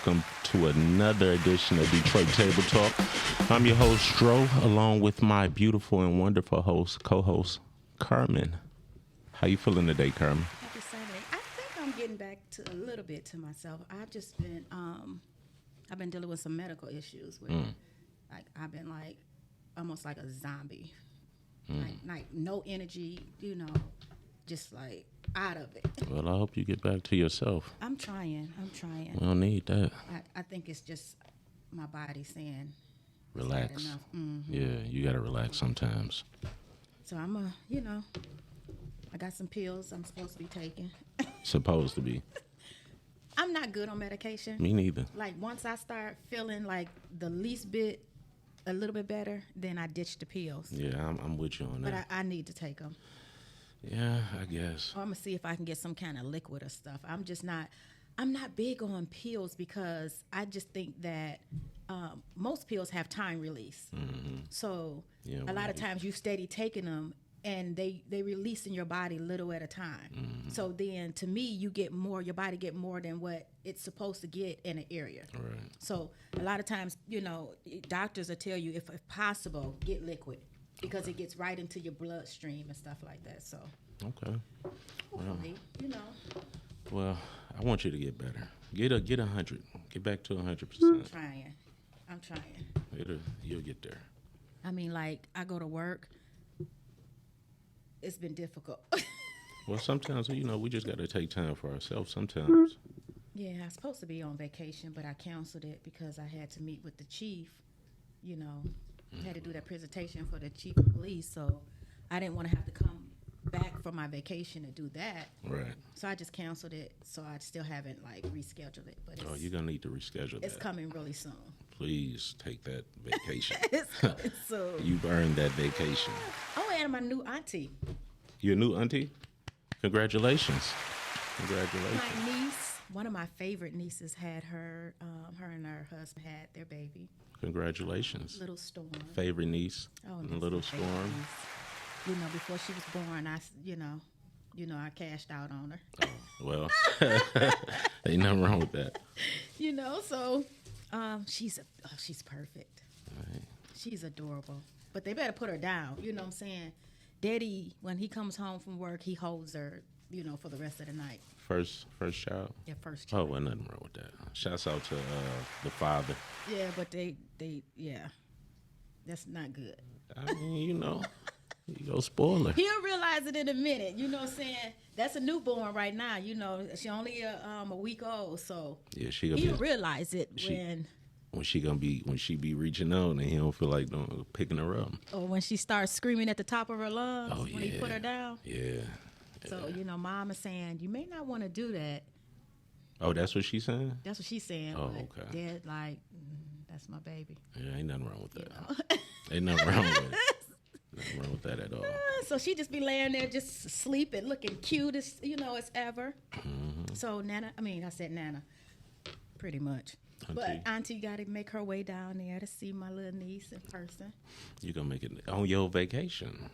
welcome to another edition of Detroit Table Talk. I'm your host, Stro, along with my beautiful and wonderful co-host, Carmen. How you feeling today, Carmen? Happy Saturday. I think I'm getting back to a little bit to myself. I've just been, I've been dealing with some medical issues where, like, I've been like almost like a zombie, like no energy, just like out of it. Well, I hope you get back to yourself. I'm trying. We don't need that. I think it's just my body saying, Relax. Mm-hmm. Yeah, you got to relax sometimes. So I'm I got some pills I'm supposed to be taking. Supposed to be. I'm not good on medication. Me neither. Like once I start feeling like the least bit, a little bit better, then I ditch the pills. Yeah, I'm with you on that. But I need to take them. Yeah, I guess. Or I'm gonna see if I can get some kind of liquid or stuff. I'm not big on pills because I just think that most pills have time release. Mm-hmm. So Yeah, a lot of right. times you steady taking them and they release in your body little at a time. Mm-hmm. So then to me, your body get more than what it's supposed to get in an area. Right. So a lot of times, doctors will tell you if possible, get liquid because it gets right into your bloodstream and stuff like that. So Okay. hopefully, Well, I want you to get better. Get 100. Get back to 100%. I'm trying. You'll get there. I mean, like, I go to work. It's been difficult. Well, sometimes, we just got to take time for ourselves sometimes. Yeah, I was supposed to be on vacation, but I canceled it because I had to meet with the chief. I had to do that presentation for the chief of police, so I didn't want to have to come back from my vacation to do that. Right. So I just canceled it, so I still haven't, rescheduled it. But You're going to need to reschedule it's that. coming really soon. Please take that vacation. It's coming soon. You've earned that vacation. Oh, and my new auntie. Your new auntie? Congratulations. Congratulations. My niece, one of my favorite nieces, had her and her husband had their baby. Congratulations. Little Storm. Favorite niece. Oh, and that's Little my favorite Storm. niece. Before she was born, I cashed out on her. Well, ain't nothing wrong with that. So she's perfect. Right. She's adorable. But they better put her down. You know what I'm saying? Daddy, when he comes home from work, he holds her, for the rest of the night. First child? Their first Oh, child. well, nothing wrong with that. Shouts out to the father. Yeah, but they that's not good. I mean, you go spoiler. He'll realize it in a minute. You know what I'm saying? That's a newborn right now. She only a week old, so Yeah, she gonna he'll be realize it when she be reaching out and he don't feel like picking her up. or when she starts screaming at the top of her lungs Oh, when he put her down. Yeah. So, Mom is saying, you may not want to do that. Oh, that's what she's saying? That's what she's saying. Oh, but okay. Dad, that's my baby. Yeah, ain't nothing wrong with that. Ain't nothing wrong with it. Nothing wrong with that at all. So she just be laying there just sleeping, looking cute as, as ever. Mm-hmm. So I said Nana, pretty much. Auntie. But Auntie got to make her way down there to see my little niece in person. You're going to make it on your vacation.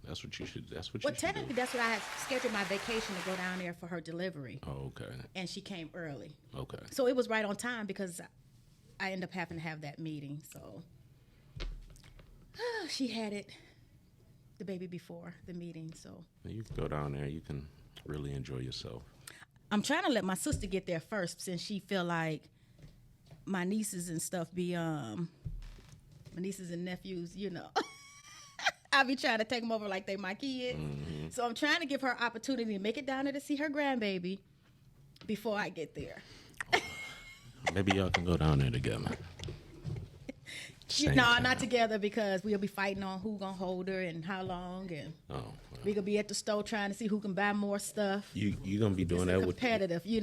That's what you should do. Well, technically, that's what I had scheduled my vacation to go down there for her delivery. Oh, okay. And she came early. Okay. So it was right on time because I ended up having to have that meeting. So she had the baby before the meeting. So You can go down there. You can really enjoy yourself. I'm trying to let my sister get there first since she feel like my nieces and stuff my nieces and nephews, I be trying to take them over like they my kids. Mm-hmm. So I'm trying to give her opportunity to make it down there to see her grandbaby before I get there. Maybe y'all can go down there together. Same No, time. not together because we'll be fighting on who gonna hold her and how long, and Oh, well. we gonna be at the store trying to see who can buy more stuff. You gonna be doing It's that with competitive, you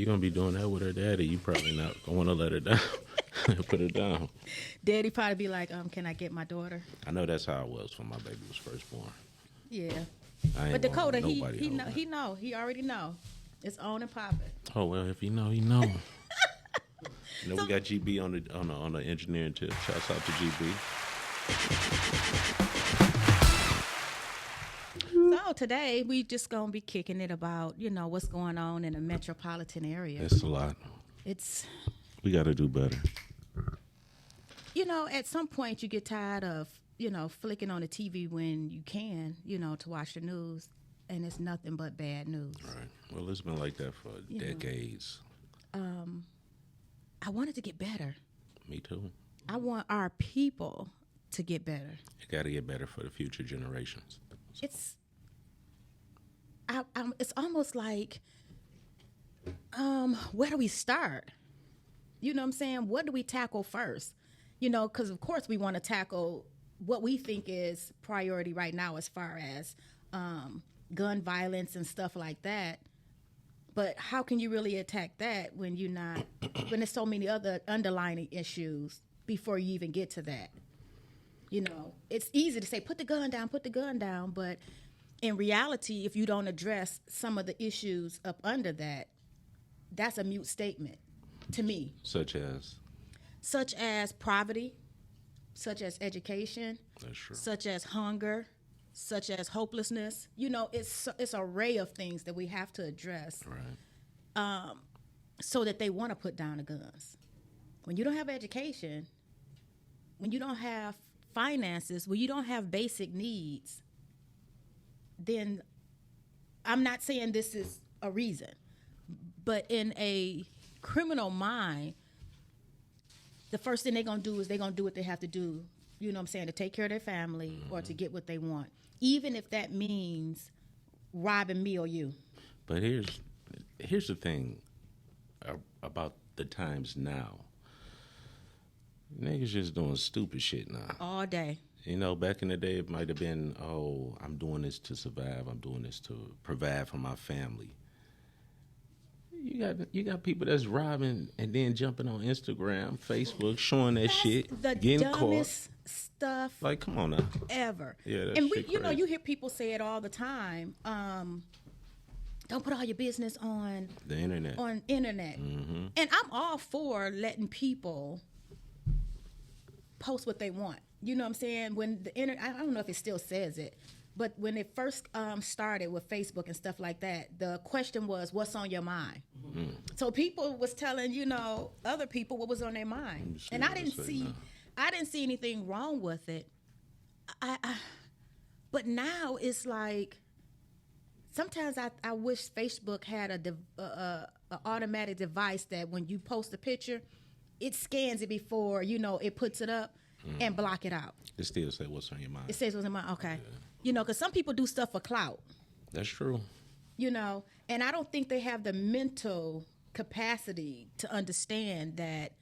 gonna be doing that with her daddy. You probably not gonna want to let her down. Put her down. Daddy probably be like, can I get my daughter? I know that's how it was when my baby was first born. Yeah. I ain't But Dakota, want he nobody know, he already know. It's on and popping. Oh well, if he know, he know. We got GB on the engineering tip. Shouts out to GB. So today we just gonna be kicking it about what's going on in the metropolitan area. It's a lot. It's We got to do better. You know, at some point you get tired of, flicking on the TV when you can, to watch the news, and it's nothing but bad news. Right. Well, it's been like that for decades. I want it to get better. Me too. I want our people to get better. It got to get better for the future generations. It's almost like, where do we start? You know what I'm saying? What do we tackle first? Because of course we want to tackle what we think is priority right now as far as gun violence and stuff like that. But how can you really attack that when when there's so many other underlying issues before you even get to that? It's easy to say, put the gun down, but in reality, if you don't address some of the issues up under that, that's a mute statement to me. Such as? Such as poverty, such as education, That's true. such as hunger, such as hopelessness. It's an array of things that we have to address, Right. So that they want to put down the guns. When you don't have education, when you don't have finances, when you don't have basic needs, then I'm not saying this is a reason, but in a criminal mind, the first thing they're going to do is they're going to do what they have to do, to take care of their family or to get what they want, even if that means robbing me or you. But here's the thing about the times now. Niggas just doing stupid shit now. All day. Back in the day, it might have been, oh, I'm doing this to survive. I'm doing this to provide for my family. You got people that's robbing and then jumping on Instagram, Facebook, showing that shit, the getting dumbest caught. Stuff Like, come on now. ever. Yeah, that's and shit crazy. you hear people say it all the time. Don't put all your business on The internet. Mm-hmm. And I'm all for letting people post what they want. You know what I'm saying? When the internet, I don't know if it still says it, but when it first started with Facebook and stuff like that, the question was, "What's on your mind?" Mm-hmm. So people was telling other people what was on their mind, and I didn't see anything wrong with it. But now it's like sometimes I wish Facebook had a automatic device that when you post a picture, it scans it before it puts it up and block it out. It still say what's on your mind. It says what's on my mind. Okay, because some people do stuff for clout. That's true. And I don't think they have the mental capacity to understand that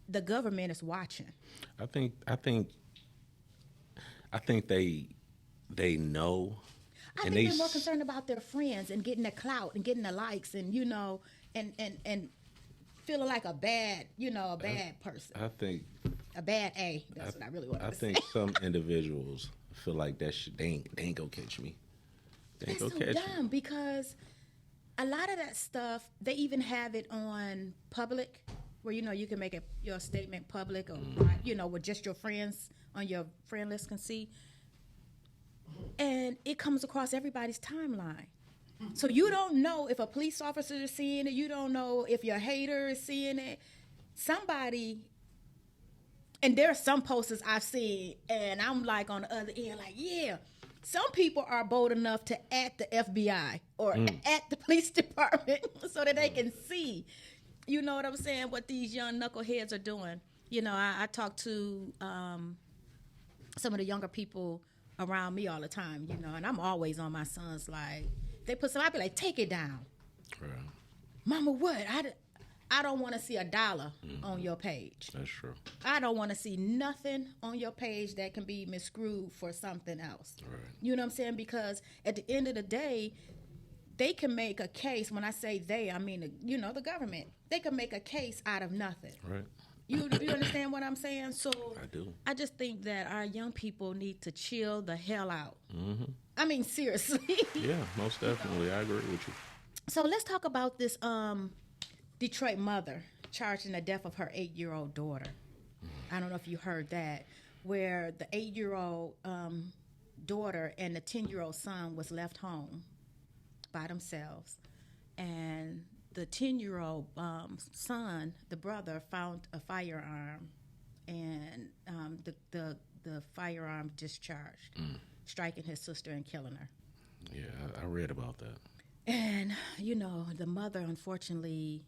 the government is watching. I think they know. I think they're more concerned about their friends and getting the clout and getting the likes and and feeling like a bad person. I think A bad A. That's what I really want to say. I think some individuals feel like that shit, they ain't gonna catch me. They ain't That's gonna so catch dumb me. because a lot of that stuff, they even have it on public where, you can make your statement public or, with just your friends on your friend list can see. And it comes across everybody's timeline. So you don't know if a police officer is seeing it. You don't know if your hater is seeing it. Somebody, and there are some posters I've seen, and I'm like on the other end, like, yeah. Some people are bold enough to at the FBI or at the police department so that they can see, you know what I'm saying, what these young knuckleheads are doing. I talk to some of the younger people around me all the time, and I'm always on my sons, like, they put some, I be like, take it down. Right. Mama, what? I don't want to see $1 on your page. That's true. I don't want to see nothing on your page that can be miscrewed for something else. Right. You know what I'm saying? Because at the end of the day, they can make a case. When I say they, I mean, the government. They can make a case out of nothing. Right. You understand what I'm saying? So I do. I just think that our young people need to chill the hell out. Mm-hmm. I mean, seriously. Yeah, most definitely. I agree with you. So let's talk about this Detroit mother charged in the death of her 8-year-old daughter. I don't know if you heard that, where the 8-year-old daughter and the 10-year-old son was left home by themselves, and the 10-year-old son, the brother, found a firearm, and the firearm discharged, striking his sister and killing her. Yeah, I read about that. And the mother, unfortunately,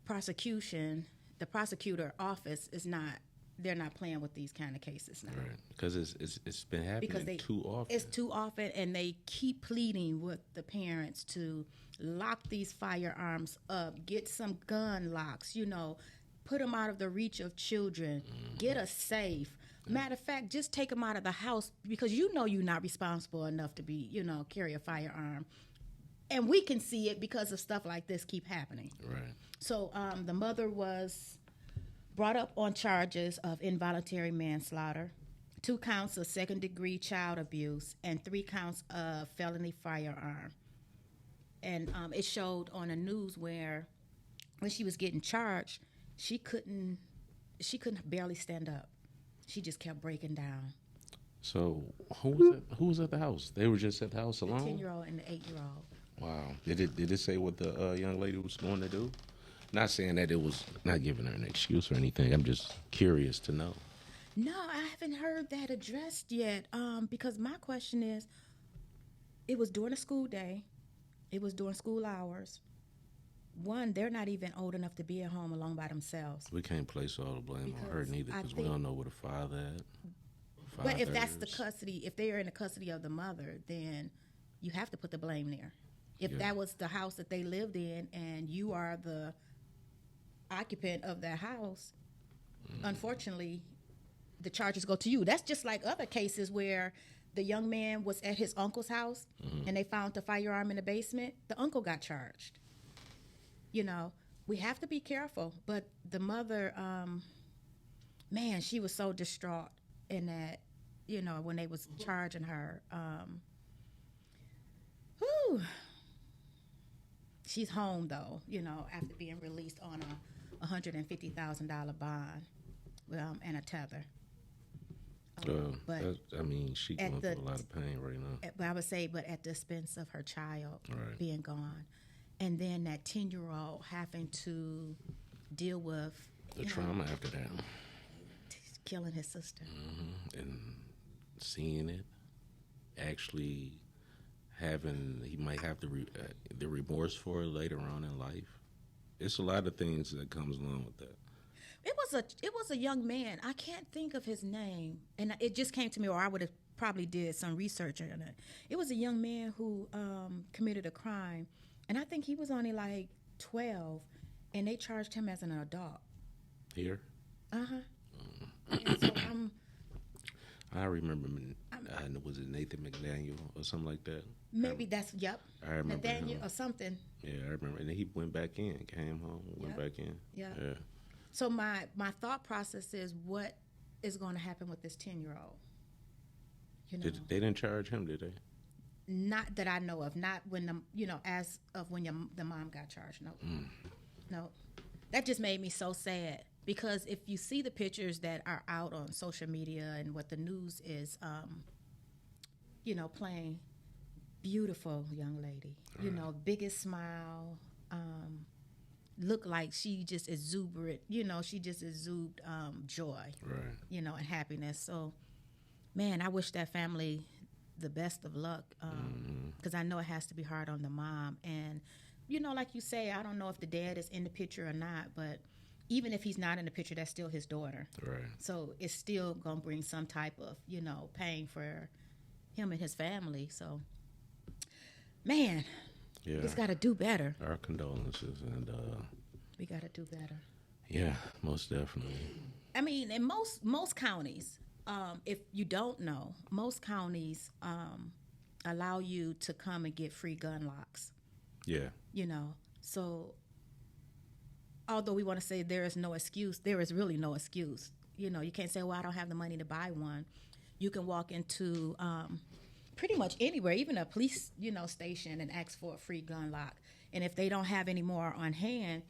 the prosecutor office they're not playing with these kind of cases now. Right, because it's been happening too often. It's too often, and they keep pleading with the parents to lock these firearms up, get some gun locks, put them out of the reach of children, get a safe. Matter of fact, just take them out of the house, because you're not responsible enough to be, carry a firearm. And we can see it because of stuff like this keep happening. Right. So the mother was brought up on charges of involuntary manslaughter, 2 counts of second-degree child abuse, and 3 counts of felony firearm. And it showed on the news where when she was getting charged, she couldn't barely stand up. She just kept breaking down. So who was at the house? They were just at the house alone? The 10-year-old and the 8-year-old. Wow. Did it say what the young lady was going to do? Not saying that it was not giving her an excuse or anything. I'm just curious to know. No, I haven't heard that addressed yet. Because my question is, it was during a school day. It was during school hours. One, they're not even old enough to be at home alone by themselves. We can't place all the blame on her neither, because we don't know where the father at. But if that's the custody, if they are in the custody of the mother, then you have to put the blame there. If that was the house that they lived in and you are the occupant of that house, unfortunately, the charges go to you. That's just like other cases where the young man was at his uncle's house and they found the firearm in the basement. The uncle got charged. We have to be careful. But the mother, man, she was so distraught in that, when they was charging her. She's home, though, after being released on a $150,000 bond and a tether. But she's going through a lot of pain right now. But I would say, at the expense of her child being gone. And then that 10-year-old having to deal with the trauma after that. Killing his sister. And seeing it, actually he might have the remorse for it later on in life. It's a lot of things that comes along with that. It was a young man. I can't think of his name, and it just came to me, or I would have probably did some research on it. It was a young man who committed a crime, and I think he was only like 12, and they charged him as an adult. Here? And so I remember, was it Nathan McDaniel or something like that? Maybe yep. I remember Nathaniel him. Or something. Yeah, I remember. And then he went back in, came home, went back in. Yeah. Yeah. So my thought process is, what is going to happen with this 10-year-old? They didn't charge him, did they? Not that I know of. Not when as of when the mom got charged. No, no. That just made me so sad, because if you see the pictures that are out on social media and what the news is, playing, beautiful young lady, biggest smile, look like she just exuberant, she just exuded joy, right, and happiness. So, man, I wish that family the best of luck, because I know it has to be hard on the mom. And, like you say, I don't know if the dad is in the picture or not, but even if he's not in the picture, that's still his daughter. Right. So it's still going to bring some type of, pain for him and his family. So, man, yeah, it's got to do better. Our condolences, and we got to do better. Yeah, most definitely. I mean, in most counties, if you don't know, most counties allow you to come and get free gun locks. Yeah. So although we want to say there is no excuse, there is really no excuse. You can't say, well, I don't have the money to buy one. You can walk into pretty much anywhere, even a police, station, and ask for a free gun lock. And if they don't have any more on hand,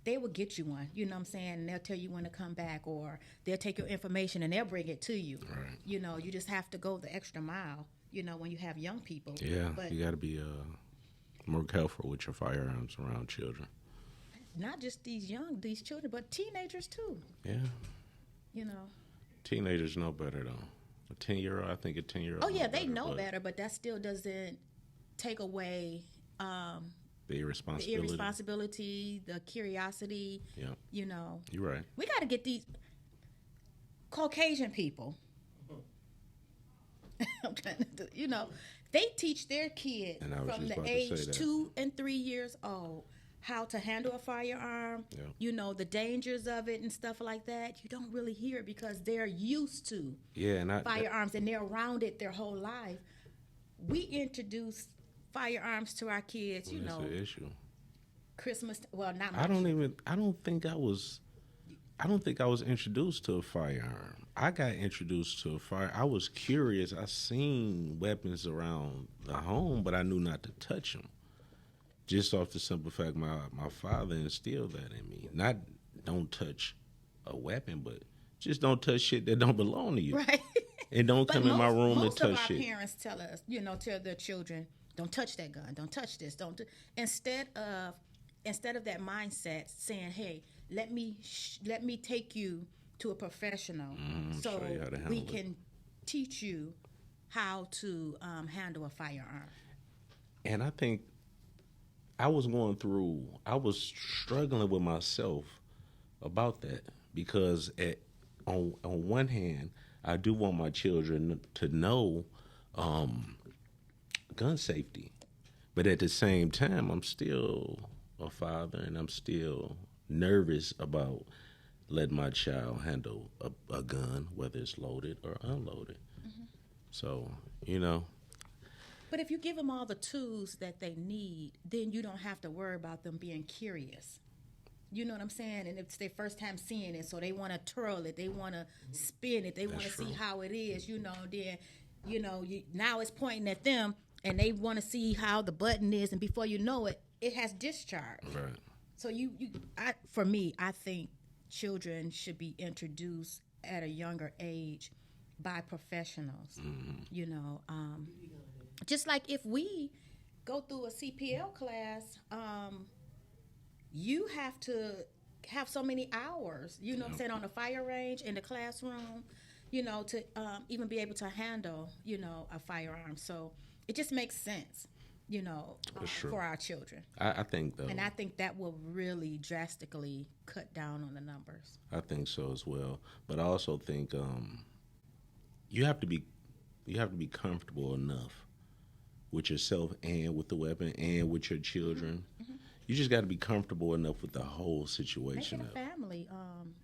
they will get you one, you know what I'm saying? And they'll tell you when to come back, or they'll take your information and they'll bring it to you. Right. You just have to go the extra mile, when you have young people. Yeah, but you got to be More careful with your firearms around children. Not just these children, but teenagers too. Yeah. You know. Teenagers know better though. A 10-year-old, I think a 10-year-old. Oh yeah, they know better, but that still doesn't take away the irresponsibility, the curiosity. Yeah. You know. You're right. We got to get these Caucasian people. I'm trying to, they teach their kids from the age 2 and 3 years old how to handle a firearm, the dangers of it and stuff like that. You don't really hear it because they're used to firearms and they're around it their whole life. We introduce firearms to our kids, That's the issue. Christmas, well, not much. I don't think I was introduced to a firearm. I got introduced to a fire. I was curious. I seen weapons around the home, but I knew not to touch them. Just off the simple fact my father instilled that in me. Not don't touch a weapon, but just don't touch shit that don't belong to you. Right. And don't come in my room and touch shit. Most of our parents tell their children, don't touch that gun, don't touch this, instead of that mindset saying, hey, let me take you to a professional so we can teach you how to handle a firearm. And I think I was struggling with myself about that because on one hand, I do want my children to know gun safety. But at the same time, I'm still a father and I'm still nervous about letting my child handle a gun, whether it's loaded or unloaded. Mm-hmm. So, But if you give them all the tools that they need, then you don't have to worry about them being curious. You know what I'm saying? And it's their first time seeing it, so they want to twirl it, they want to spin it, they want to see how it is, then, now it's pointing at them, and they want to see how the button is, and before you know it, it has discharged. Right. So for me, I think children should be introduced at a younger age by professionals. Mm-hmm. Just like if we go through a CPL class, you have to have so many hours, what I'm saying, on the fire range, in the classroom, to even be able to handle, a firearm. So it just makes sense, for our children. I think, though. And I think that will really drastically cut down on the numbers. I think so as well. But I also think you have to be comfortable enough with yourself and with the weapon and with your children. Mm-hmm. You just got to be comfortable enough with the whole situation. Make it a family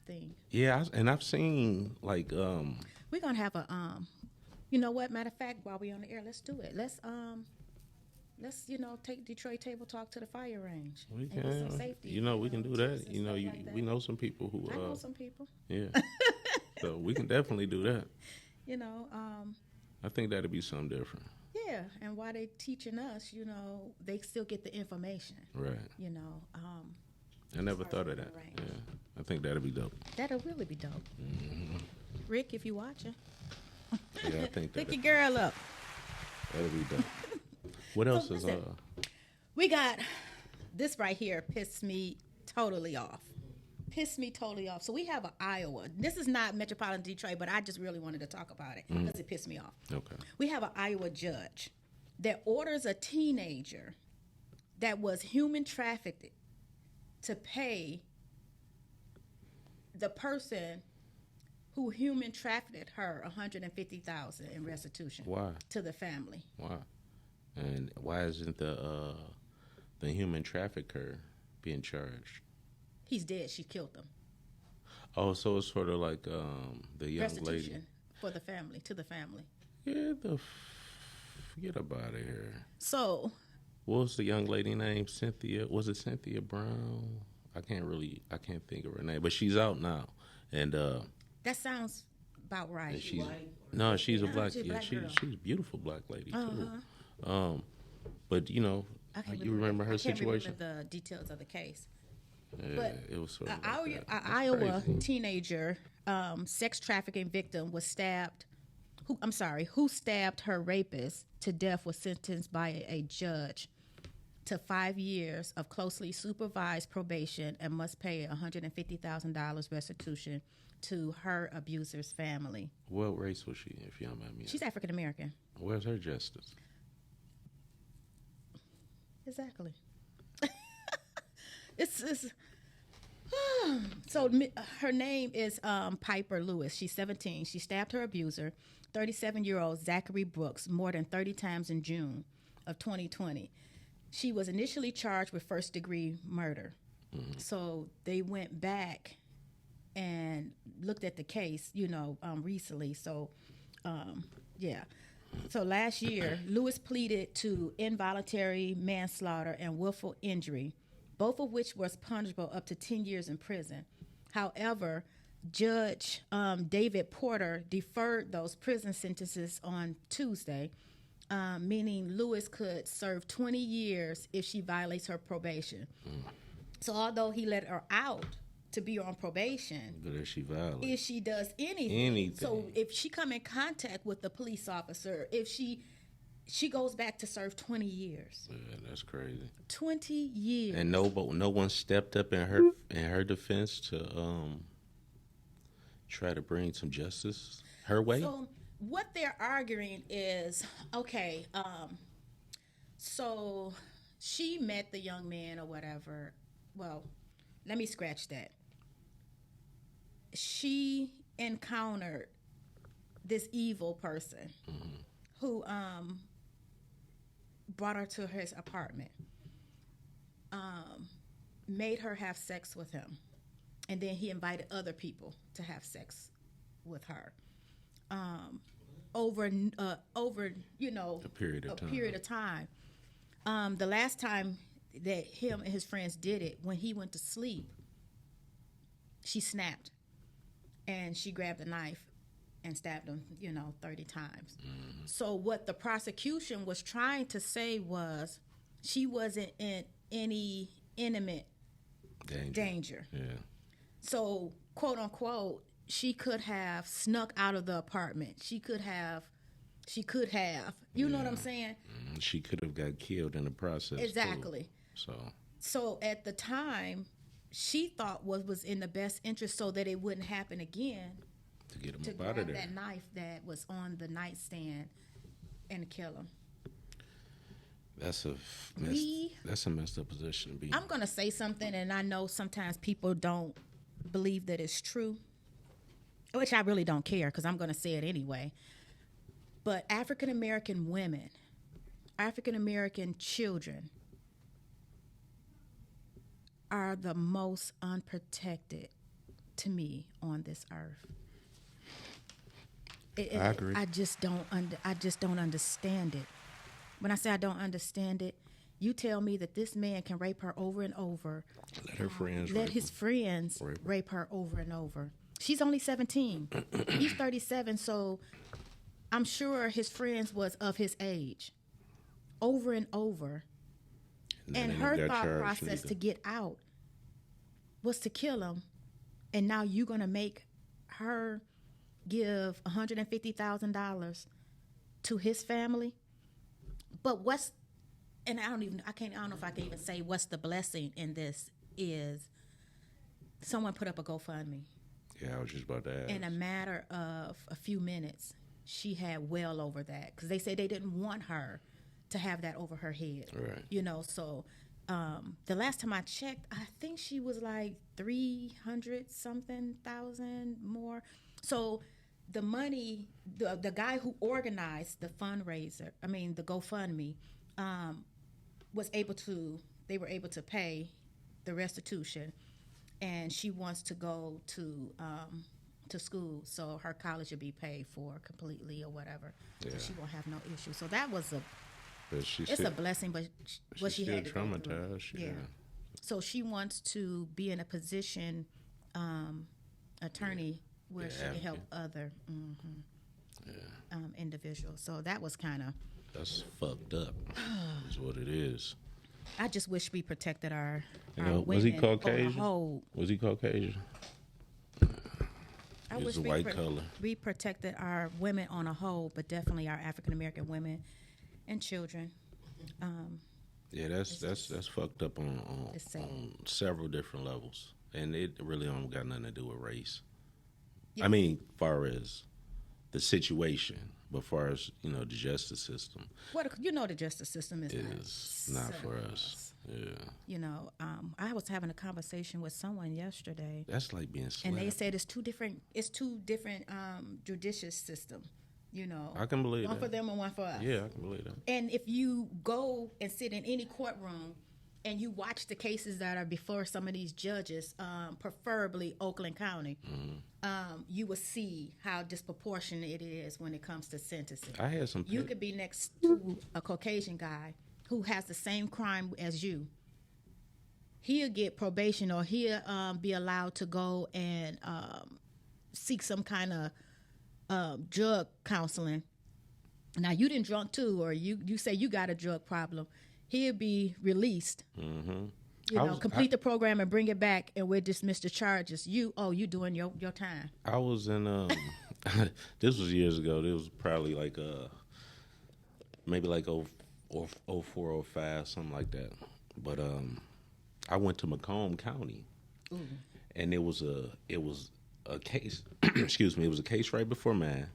thing. Yeah, and I've seen like we're gonna have a you know what? Matter of fact, while we're on the air, let's do it. Let's take Detroit Table Talk to the fire range. We can. And get some safety. We can do that. We know some people who. I know some people. Yeah. So we can definitely do that. I think that'd be something different. Yeah, and while they teaching us, they still get the information. Right. I never thought of that. Yeah, I think that'd be dope. That'll really be dope. Mm-hmm. Rick, if you're watching. Yeah, I think pick your girl up. That'll be dope. What else is We got this right here. Pissed me totally off. So we have an Iowa. This is not Metropolitan Detroit, but I just really wanted to talk about it because it pissed me off. Okay. We have an Iowa judge that orders a teenager that was human trafficked to pay the person who human trafficked her $150,000 in restitution. Why? To the family. Why? And why isn't the human trafficker being charged? He's dead. She killed him. Oh, so it's sort of like the young restitution lady. For the family, to the family. Yeah, get up out of here. So. What was the young lady name? Cynthia? Was it Cynthia Brown? I can't think of her name, but she's out now. And that sounds about right. She's a black. Yeah, she's a beautiful black lady too. But you remember her situation? I can't remember the details of the case. Yeah, but it was sort of an Iowa teenager, sex trafficking victim, was stabbed. Who stabbed her rapist to death was sentenced by a judge to 5 years of closely supervised probation and must pay $150,000 restitution to her abuser's family. What race was she, if you don't mind me? She's African American. Where's her justice? Exactly. it's so her name is Piper Lewis. She's 17. She stabbed her abuser, 37-year-old Zachary Brooks, more than 30 times in June of 2020. She was initially charged with first-degree murder. Mm-hmm. So they went back and looked at the case, recently. So, yeah. So last year, Lewis pleaded to involuntary manslaughter and willful injury, both of which was punishable up to 10 years in prison. However, Judge David Porter deferred those prison sentences on Tuesday, meaning Lewis could serve 20 years if she violates her probation. So although he let her out to be on probation, but if she does anything, so if she come in contact with the police officer, if she goes back to serve 20 years. Yeah, that's crazy. 20 years. And no one stepped up in her defense to try to bring some justice her way. So what they're arguing is, okay, so she met the young man or whatever. Well, let me scratch that. She encountered this evil person who brought her to his apartment, made her have sex with him, and then he invited other people to have sex with her over a period of time. The last time that him and his friends did it, when he went to sleep, she snapped and she grabbed a knife and stabbed him 30 times. So what the prosecution was trying to say was she wasn't in any imminent danger. Yeah. So, quote unquote, she could have snuck out of the apartment. She could have, you know what I'm saying? She could have got killed in the process. Exactly. Too. So at the time, she thought what was in the best interest so that it wouldn't happen again. To get him to up grab out of there. That knife that was on the nightstand and kill him. That's a messed up position to be in. I'm going to say something, and I know sometimes people don't believe that it's true, which I really don't care because I'm going to say it anyway. But African American women, African American children are the most unprotected to me on this earth. I agree. I just don't understand it. When I say I don't understand it, you tell me that this man can rape her over and over. Let his friends rape her over and over. She's only 17. He's 37, so I'm sure his friends was of his age. Over and over. And her thought process to get out was to kill him. And now you're going to make her give $150,000 to his family. But I don't know if I can even say what's the blessing in this is someone put up a GoFundMe. Yeah, I was just about to ask. In a matter of a few minutes, she had well over that because they say they didn't want her to have that over her head. Right. So the last time I checked, I think she was like 300-something thousand more. So the money, the guy who organized the the GoFundMe, they were able to pay the restitution, and she wants to go to school, so her college will be paid for completely or whatever. Yeah. So she won't have no issue. So that was a blessing, but what she had to go through. Traumatized. Yeah. So she wants to be in a position, attorney, where she can help other individuals. So that was kind of... That's fucked up, is what it is. I just wish we protected our women. Was he Caucasian? Was he Caucasian? I wish we protected our women on a whole, but definitely our African American women and children. Yeah, that's fucked up It's sad. on several different levels, and it really don't got nothing to do with race. Yeah. I mean, far as the situation, but far as the justice system What the justice system is not set up for us. Yeah, I was having a conversation with someone yesterday, that's like being and they slapped. said it's two different judicial system. I can believe one that. for them and one for us. Yeah, I can believe that. And if you go and sit in any courtroom and you watch the cases that are before some of these judges, preferably Oakland County, you will see how disproportionate it is when it comes to sentencing. I had some. You could be next to a Caucasian guy who has the same crime as you. He'll get probation, or he'll be allowed to go and seek some kind of drug counseling. Now, you didn't drunk too, or you say you got a drug problem. He'll be released. Mm-hmm. Complete the program and bring it back, and we'll dismiss the charges. You doing your time. I was in this was years ago. This was probably like maybe like 04, 05, something like that. But I went to Macomb County, and it was a case. Excuse me, it was a case right before mine.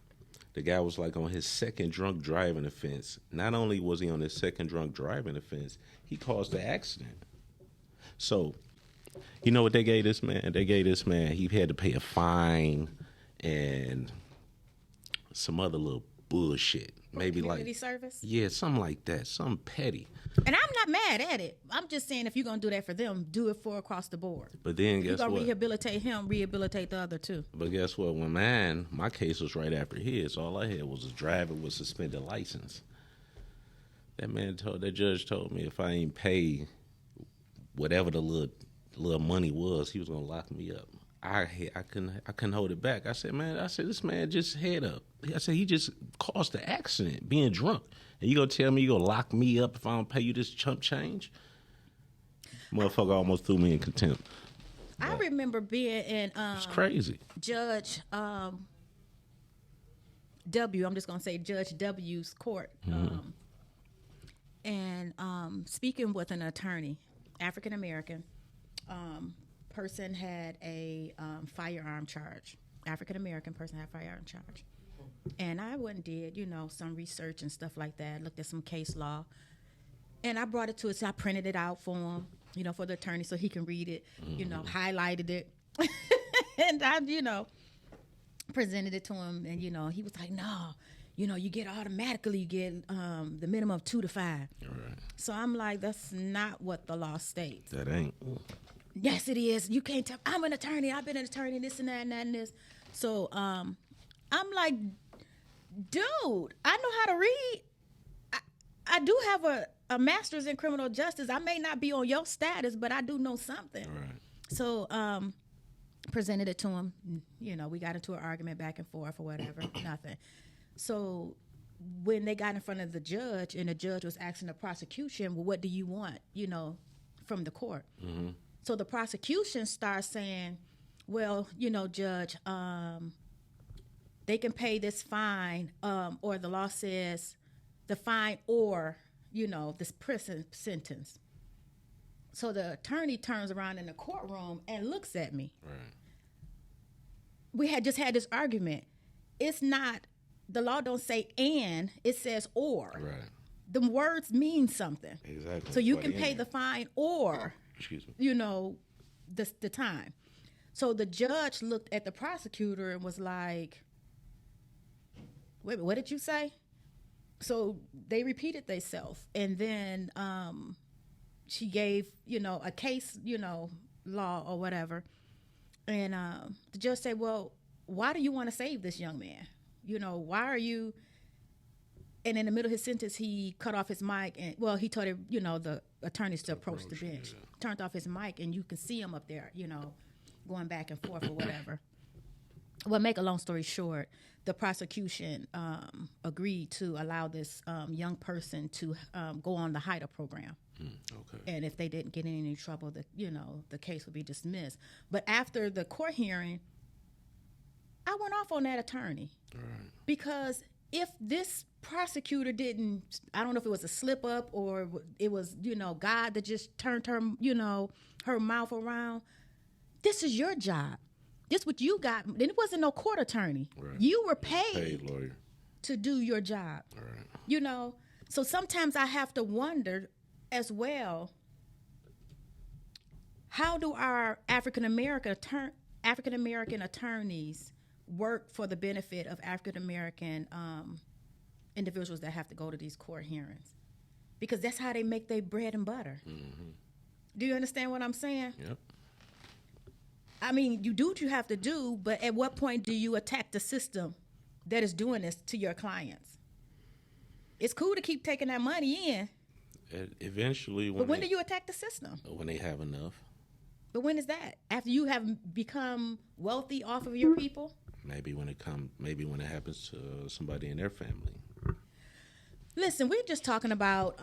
The guy was like on his second drunk driving offense. Not only was he on his second drunk driving offense, he caused the accident. So, you know what they gave this man? They gave this man, he had to pay a fine and some other little bullshit. Maybe Community like service? Yeah, something like that. Something petty. And I'm not mad at it. I'm just saying, if you're going to do that for them, do it for across the board. But then If you're guess going to what? rehabilitate him, rehabilitate the other too. But guess what? When my case was right after his, all I had was a driver with suspended license. That judge told me if I ain't pay whatever the little money was, he was gonna lock me up. I couldn't hold it back. I said, this man just head up. I said, he just caused the accident, being drunk. And you gonna tell me you gonna lock me up if I don't pay you this chump change? Motherfucker almost threw me in contempt. I remember being in It's crazy. Judge I'm just gonna say Judge W's court, and speaking with an attorney, African American. Person had a firearm charge. African American person had a firearm charge. And I went and did, some research and stuff like that, looked at some case law. And I brought it to it, so I printed it out for him, for the attorney so he can read it, highlighted it. And I, presented it to him, and, he was like, no, you get the minimum of 2 to 5. Right. So I'm like, that's not what the law states. That ain't. Yes, it is. You can't tell. I'm an attorney. I've been an attorney, this and that and that and this. So I'm like, dude, I know how to read. I do have a master's in criminal justice. I may not be on your status, but I do know something. Right. So presented it to him. We got into an argument back and forth or whatever. Nothing. So when they got in front of the judge, and the judge was asking the prosecution, well, what do you want, from the court? Mm-hmm. So the prosecution starts saying, well, judge, they can pay this fine, or the law says the fine or, this prison sentence. So the attorney turns around in the courtroom and looks at me. Right. We had just had this argument. It's not, the law don't say and, it says or. Right. The words mean something. Exactly. So you can pay the fine or, excuse me, the time. So the judge looked at the prosecutor and was like, wait, what did you say? So they repeated themselves. And then she gave, a case, law or whatever. And the judge said, well, why do you want to save this young man? Why are you... And in the middle of his sentence, he cut off his mic. And, well, he told him, the attorneys to approach the bench. Yeah. Turned off his mic, and you can see him up there, going back and forth or whatever. Well, make a long story short, the prosecution agreed to allow this young person to go on the HIDA program. Okay. And if they didn't get in any trouble, the case would be dismissed. But after the court hearing, I went off on that attorney. Right. Because if this prosecutor didn't, I don't know if it was a slip up or it was, God that just turned her, her mouth around. This is your job. This what you got. And it wasn't no court attorney. Right. You were paid lawyer to do your job. Right. So sometimes I have to wonder as well, how do our African American attorneys work for the benefit of African American individuals that have to go to these court hearings? Because that's how they make their bread and butter. Mm-hmm. Do you understand what I'm saying? Yep. I mean, you do what you have to do, but at what point do you attack the system that is doing this to your clients? It's cool to keep taking that money in. Eventually, but when do you attack the system? When they have enough. But when is that? After you have become wealthy off of your people? Maybe when it happens to somebody in their family. Listen, we're just talking about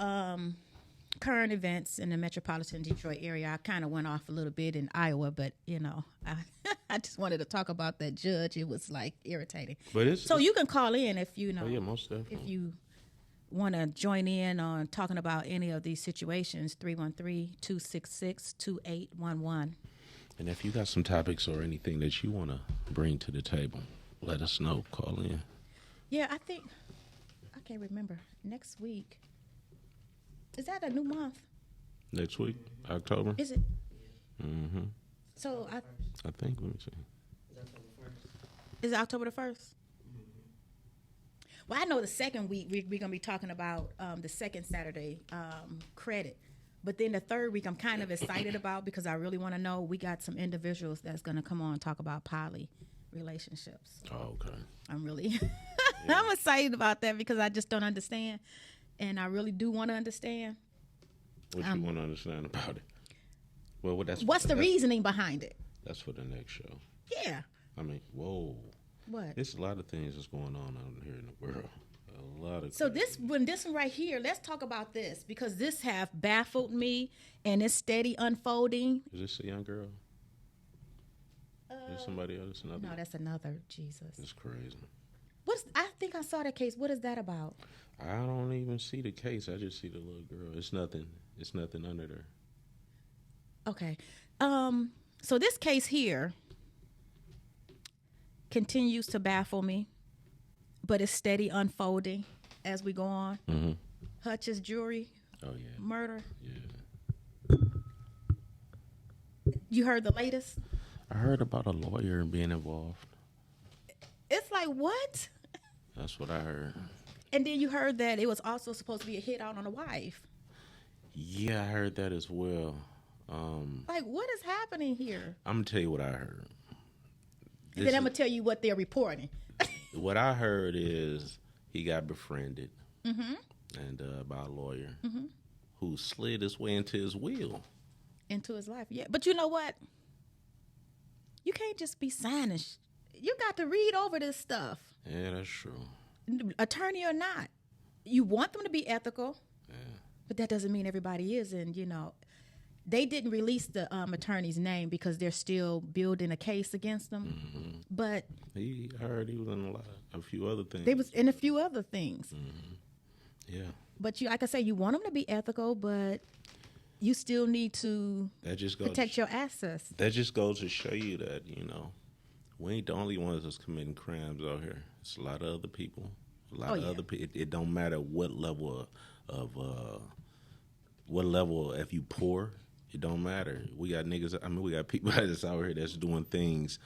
current events in the Metropolitan Detroit area. I kind of went off a little bit in Iowa, but I just wanted to talk about that judge. It was like irritating. But you can call in if you know. Oh yeah, most definitely. If you want to join in on talking about any of these situations, 313-266-2811. And if you got some topics or anything that you want to bring to the table, let us know. Call in. Yeah, I can't remember. Next week. Is that a new month? Next week, October. Is it? Mm-hmm. So I think, let me see. Is it October the 1st? Well, I know the second week we're going to be talking about the second Saturday credit. But then the third week I'm kind of excited about because I really want to know. We got some individuals that's going to come on and talk about poly relationships. Oh, okay. I'm really I'm excited about that because I just don't understand. And I really do want to understand. What you want to understand about it? Well, what's the reasoning behind it? That's for the next show. Yeah. I mean, whoa. What? There's a lot of things that's going on out here in the world. A lot of. So this one right here, let's talk about this because this have baffled me and it's steady unfolding. Is this a young girl? Is somebody else? Another? No, that's another. Jesus. It's crazy. I think I saw that case. What is that about? I don't even see the case. I just see the little girl. It's nothing under there. Okay. So this case here continues to baffle me, but it's steady unfolding as we go on. Mm-hmm. Hutch's jewelry. Oh yeah. Murder. Yeah. You heard the latest? I heard about a lawyer being involved. It's like, what? That's what I heard. And then you heard that it was also supposed to be a hit out on the wife. Yeah, I heard that as well. Like, what is happening here? I'm going to tell you what I heard. And then I'm going to tell you what they're reporting. What I heard is he got befriended mm-hmm. and by a lawyer mm-hmm. who slid his way into his will. Into his life, yeah. But you know what? You can't just be signing. You got to read over this stuff. Yeah, that's true. Attorney or not. You want them to be ethical. Yeah. But that doesn't mean everybody is. And, they didn't release the attorney's name because they're still building a case against them. Mm-hmm. But I heard he was in a few other things. They was in a few other things. Mm-hmm. Yeah. But like I say, you want them to be ethical, but you still need to protect your assets. That just goes to show you that, we ain't the only ones that's committing crimes out here. It's a lot of other people. A lot of other people. It don't matter what level if you poor. It don't matter. We got niggas. We got people that's out here that's doing things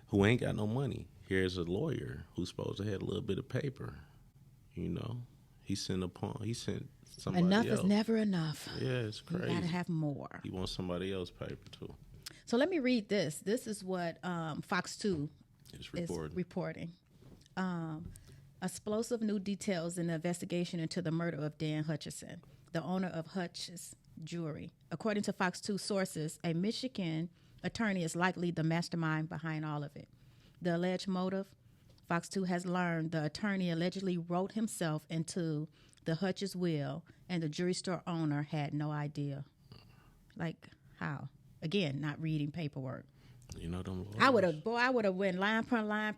who ain't got no money. Here's a lawyer who's supposed to have a little bit of paper. He sent somebody enough else. Is never enough. Yeah, it's crazy. You gotta have more. He wants somebody else's paper too. So let me read this. This is what Fox 2 is reporting. Explosive new details in the investigation into the murder of Dan Hutchison, the owner of Hutch's Jewelry. According to Fox 2 sources, a Michigan attorney is likely the mastermind behind all of it. The alleged motive, Fox 2 has learned the attorney allegedly wrote himself into the Hutch's will, and the jewelry store owner had no idea. Like, how? Again, not reading paperwork. You know them I would lawyers? have, boy, I would have went line per line,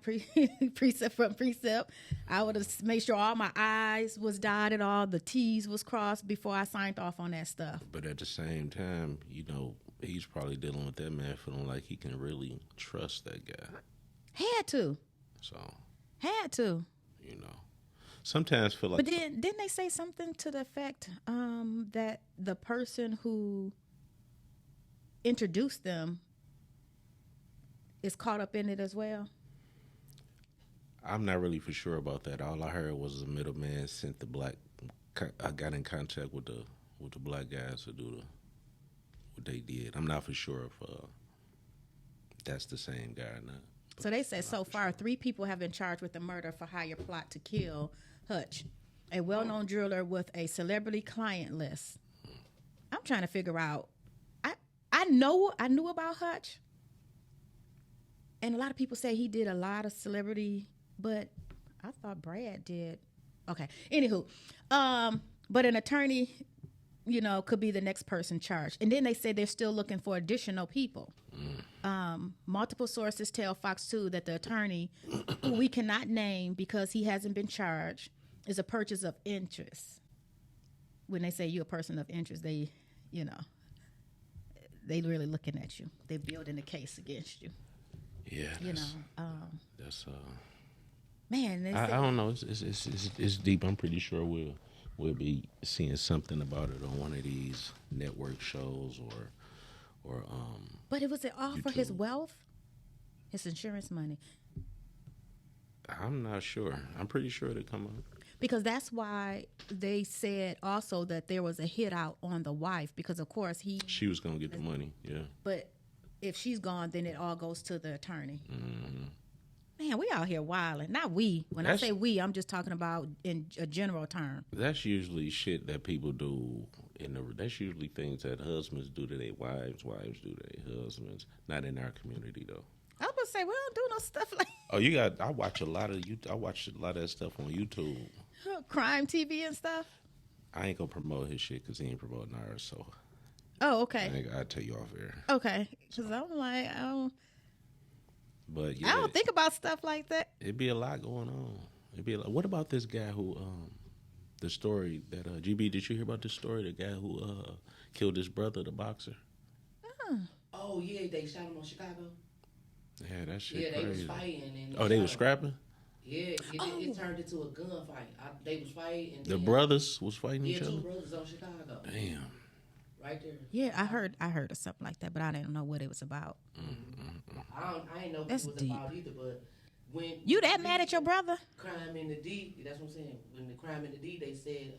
precept for precept. I would have made sure all my I's was dotted, all the T's was crossed before I signed off on that stuff. But at the same time, you know, he's probably dealing with that man feeling like he can really trust that guy. Had to, So, you know, sometimes feel like. but then didn't they say something to the effect that the person who introduced them is caught up in it as well? I'm not really for sure about that. All I heard was the middleman sent the black. I got in contact with the black guys to do what they did. I'm not for sure if that's the same guy or not. So they said so far 3 people have been charged with the murder for hire plot to kill Hutch, a well-known jeweler with a celebrity client list. I'm trying to figure out. I knew about Hutch, and a lot of people say he did a lot of celebrity, but I thought Brad did. Okay. Anywho, but an attorney, you know, could be the next person charged. And then they say they're still looking for additional people. Multiple sources tell Fox 2 that the attorney, who we cannot name because he hasn't been charged, is a person of interest. When they say you're a person of interest, they, you know, they really looking at you. They're building a case against you. Yeah, You know, that's man, they I say, don't know. It's deep. I'm pretty sure we'll be seeing something about it on one of these network shows or but it was it all for his YouTube. wealth, his insurance money. I'm not sure. I'm pretty sure it'll come up. Because that's why they said also that there was a hit out on the wife because, of course, She was gonna get the money. Yeah. but if she's gone, then it all goes to the attorney. Mm-hmm. Man, we out here wilding. Not we. When I say we, I'm just talking about in a general term. That's usually shit that people do. That's usually things that husbands do to their wives do to their husbands. Not in our community though. I was gonna say we don't do no stuff like Oh, I watch a lot of that stuff on YouTube. crime TV and stuff. I ain't gonna promote his shit because he ain't promoting ours. So Oh, okay, I'll tell you off air. okay. Because I'm like, But yeah, I don't think about stuff like that. it'd be a lot going on. It'd be a lot. What about this guy who the story that GB? Did you hear about this story? The guy who killed his brother, the boxer. Oh yeah, they shot him on Chicago. Yeah, that shit Yeah, they crazy. was fighting and Oh, they shot was him. scrapping. Yeah, it turned into a gunfight. They was fighting. And The then- brothers was fighting Yeah, each 2 other. brothers on Chicago. Damn. Right there. Yeah, I heard of something like that, but I didn't know what it was about. I ain't know what That's it was deep. about either, but when You that mad at your brother? crime in the D, that's what I'm saying. When the crime in the D, they said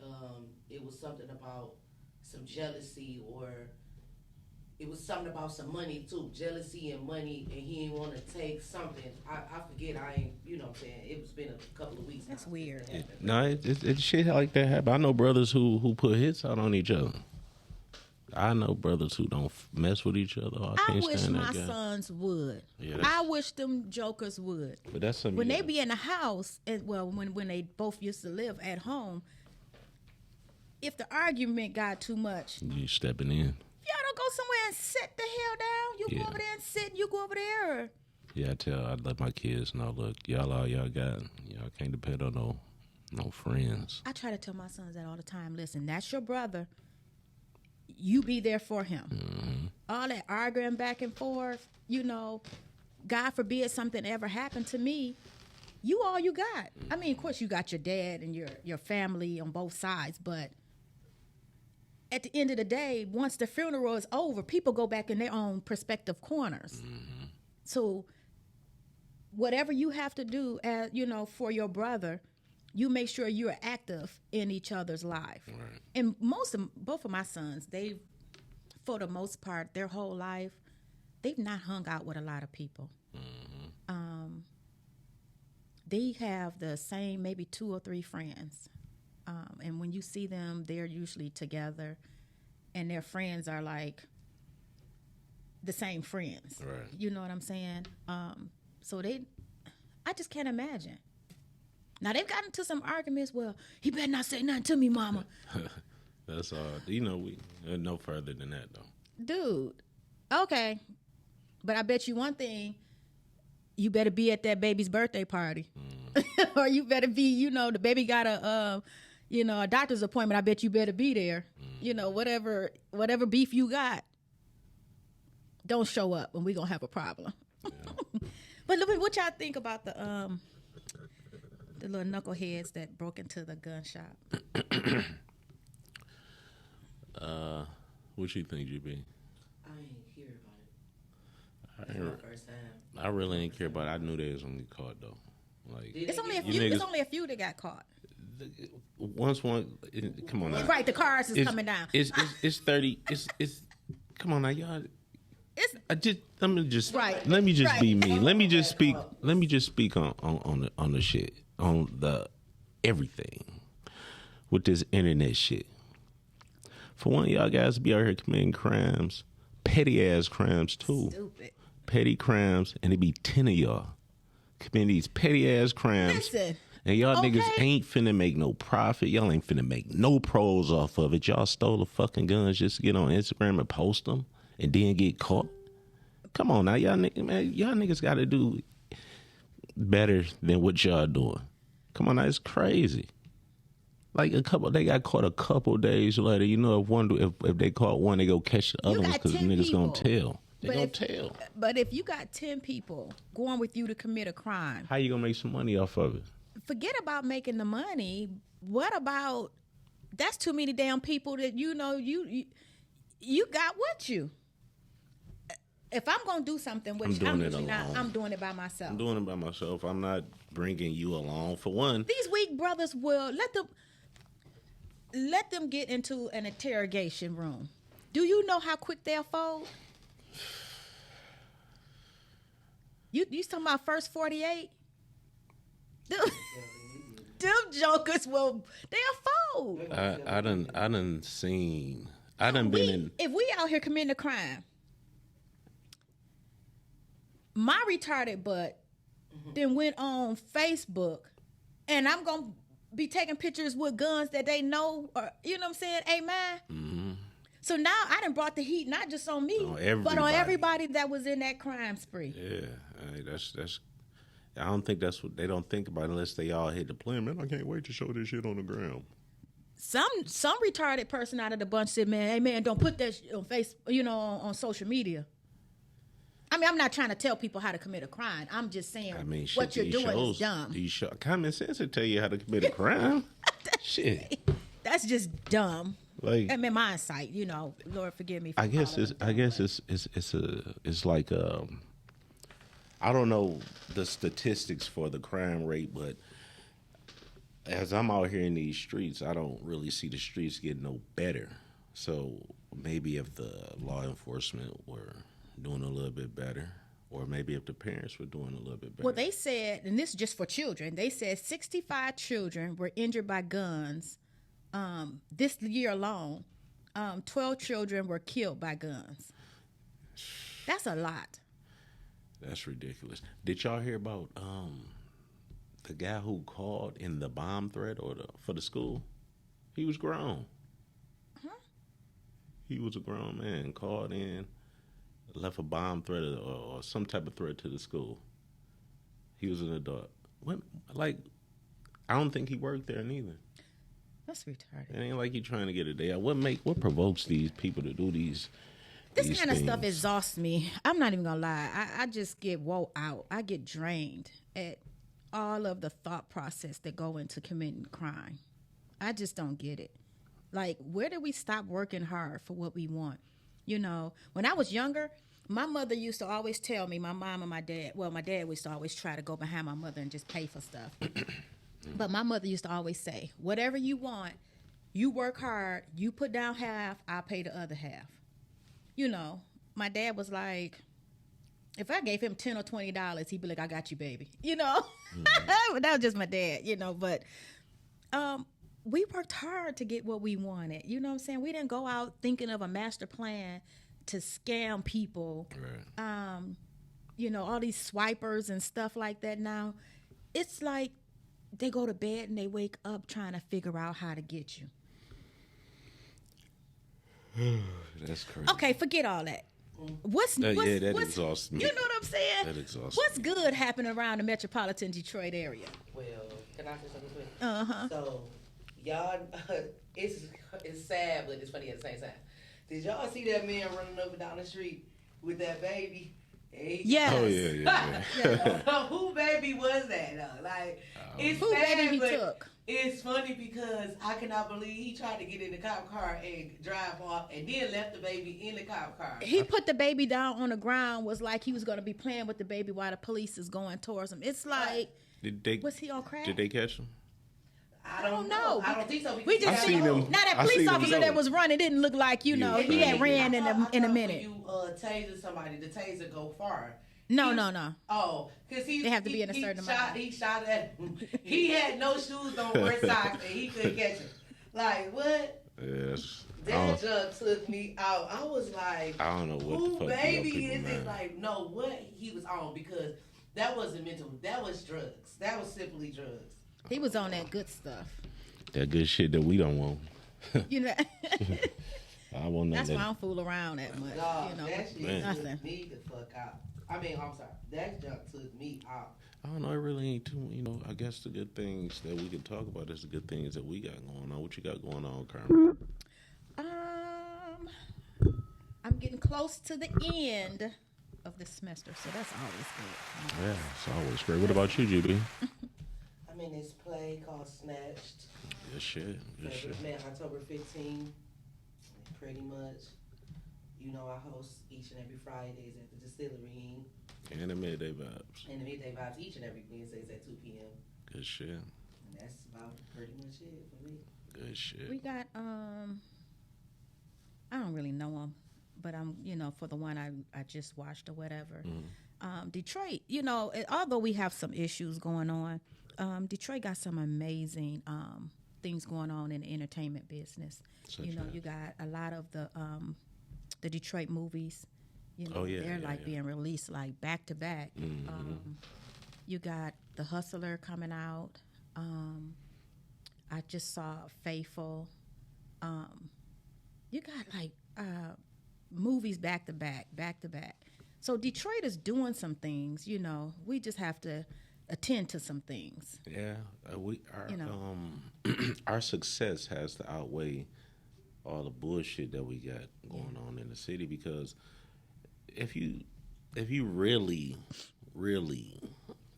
it was something about some jealousy or it was something about some money too, jealousy and money, and he didn't want to take something. I forget. I ain't, you know what I'm saying. It was been a couple of weeks. That's now weird. since that happened. No, it shit like that happen. I know brothers who put hits out on each other. I know brothers who don't mess with each other. I I can't wish stand my that guy. sons would. Yeah, that's- I wish them jokers would. But that's something. When they be in the house, and well, when they both used to live at home, if the argument got too much, you stepping in. y'all don't go somewhere and sit the hell down. You Yeah. go over there and sit, and you go over there. Yeah, I let my kids know. Look, all y'all got. Y'all can't depend on no friends. I try to tell my sons that all the time. Listen, that's your brother. You be there for him. All that arguing back and forth, you know, God forbid something ever happened to me. You all you got. I mean, of course, you got your dad and your family on both sides, but at the end of the day, once the funeral is over, people go back in their own prospective corners. So whatever you have to do, for your brother, you make sure you're active in each other's life. Right. And both of my sons, they, for the most part, their whole life, they've not hung out with a lot of people. They have the same maybe 2 or 3 friends. And when you see them, they're usually together. And their friends are like the same friends. Right. You know what I'm saying? So I just can't imagine. Now, they've gotten into some arguments. Well, he better not say nothing to me, mama. That's all. You know, we no further than that though. Dude, okay. But I bet you one thing, you better be at that baby's birthday party. Or you better be, the baby got a doctor's appointment. I bet you better be there. Whatever beef you got, don't show up and we're going to have a problem. Yeah. But look, what y'all think about the little knuckleheads that broke into the gun shop? What you think, GB? I ain't hear about it. That's my first time. I really ain't care about it. I knew they was gonna get caught though. Like it's only a few. It's only a few that got caught. Come on now. Right, the cars is coming down. It's 30. It's come on now, y'all. Let me just right. be me. Let me just speak on the shit, on the everything with this internet shit. For one of y'all guys to be out here committing crimes, petty ass crimes too. Stupid. Petty crimes, and it be 10 of y'all committing these petty ass crimes. Listen. And y'all niggas ain't finna make no profit. Y'all ain't finna make no pros off of it. Y'all stole the fucking guns just to get on Instagram and post them and then get caught. Come on now, y'all niggas gotta do better than what y'all doing. Come on now, it's crazy. Like they got caught a couple days later. If they caught one, they go catch the other ones because niggas gonna tell. They gonna tell. But if you got 10 people going with you to commit a crime, how you gonna make some money off of it? Forget about making the money. What about, that's too many damn people that you got with you. If I'm going to do something, which I'm usually not, I'm doing it by myself. I'm doing it by myself. I'm not bringing you along. For one, these weak brothers will let them get into an interrogation room. Do you know how quick they'll fold? You talking about first 48? Them jokers they'll fold. I done seen. I done been in. If we out here committing a crime, my retarded butt then went on Facebook, and I'm gonna be taking pictures with guns that they know, or you know what I'm saying, amen. Mm-hmm. So now I done brought the heat not just on me, but on everybody that was in that crime spree. Yeah, that's. I don't think that's what they don't think about unless they all hit the plan. Man, I can't wait to show this shit on the ground. Some retarded person out of the bunch said, "Man, hey man, don't put that on on social media." I mean, I'm not trying to tell people how to commit a crime. I'm just saying what you're doing is dumb. Common sense will tell you how to commit a crime. Shit, that's just dumb. Like, I mean, my insight, Lord forgive me. I guess it's like I don't know the statistics for the crime rate, but as I'm out here in these streets, I don't really see the streets getting no better. So maybe if the law enforcement were doing a little bit better, or maybe if the parents were doing a little bit better. Well, they said, and this is just for children, they said 65 children were injured by guns this year alone. 12 children were killed by guns. That's a lot. That's ridiculous. Did y'all hear about the guy who called in the bomb threat for the school? He was grown. Huh? He was a grown man. Called in, left a bomb threat or some type of threat to the school. He was an adult. I don't think he worked there neither. That's retarded. It ain't like you trying to get a day out. What provokes these people to do these? This kind of stuff exhausts me. I'm not even gonna lie. I just get wore out. I get drained at all of the thought process that go into committing crime. I just don't get it. Like, where do we stop working hard for what we want? When I was younger, my mother used to always tell me, my mom and my dad, well, my dad used to always try to go behind my mother and just pay for stuff. But my mother used to always say, whatever you want, you work hard, you put down half, I'll pay the other half. My dad was like, if I gave him $10 or $20, he'd be like, I got you, baby. Mm-hmm. That was just my dad, but we worked hard to get what we wanted. You know what I'm saying? We didn't go out thinking of a master plan to scam people. Right. All these swipers and stuff like that now. It's like they go to bed and they wake up trying to figure out how to get you. That's crazy. Okay, forget all that. What's that what's, exhausts me. you know what I'm saying? That exhausts What's me. good happening around the Metropolitan Detroit area? Well, can I say something quick? Uh-huh. So, y'all, it's sad, but it's funny at the same time. Did y'all see that man running up and down the street with that baby? Yes. Oh yeah. Who baby was that though? Like, it's Who sad, baby he but took? it's funny because I cannot believe he tried to get in the cop car and drive off, and then left the baby in the cop car. He put the baby down on the ground, was like he was going to be playing with the baby while the police is going towards him. It's like, was he on crack? Did they catch him? I don't know. I don't think so. We just seen him. Now that I police seen him officer go. that was running didn't look like, he had ran in a minute. When you taser somebody, the taser go far. No. Oh, because They have to be in a certain amount. He shot at him. He had no shoes on or socks, and he couldn't catch him. Like, what? Yes. That junk took me out. I was like, I don't know what who the fuck baby people is mad. it? Like, no, what he was on, because that wasn't mental. That was drugs. That was simply drugs. He was on that good stuff. That good shit that we don't want. You know, I want that's that. why I don't fool around that much. Dog, You know, that shit Man. nothing. took me the fuck out. I mean, I'm sorry. That junk took me out. I don't know. It really ain't too. I guess the good things that we can talk about is the good things that we got going on. What you got going on, Carmen? I'm getting close to the end of the semester, so that's always good. Yeah, it's always great. What about you, GB? I'm in this play called Snatched. Good shit. Good shit. Man, October 15th. Pretty much. I host each and every Fridays at the distillery. And the midday vibes. And the midday vibes each and every Wednesdays at 2 p.m. Good shit. And that's about pretty much it for me. Good shit. We got I don't really know them, but I'm for the one I just watched or whatever. Detroit, although we have some issues going on, Detroit got some amazing things going on in the entertainment business. You got a lot of the Detroit movies. They're being released like back to back. You got The Hustler coming out. I just saw Faithful. You got like movies back to back. So Detroit is doing some things. We just have to attend to some things. Yeah, our success has to outweigh all the bullshit that we got going on in the city, because if you really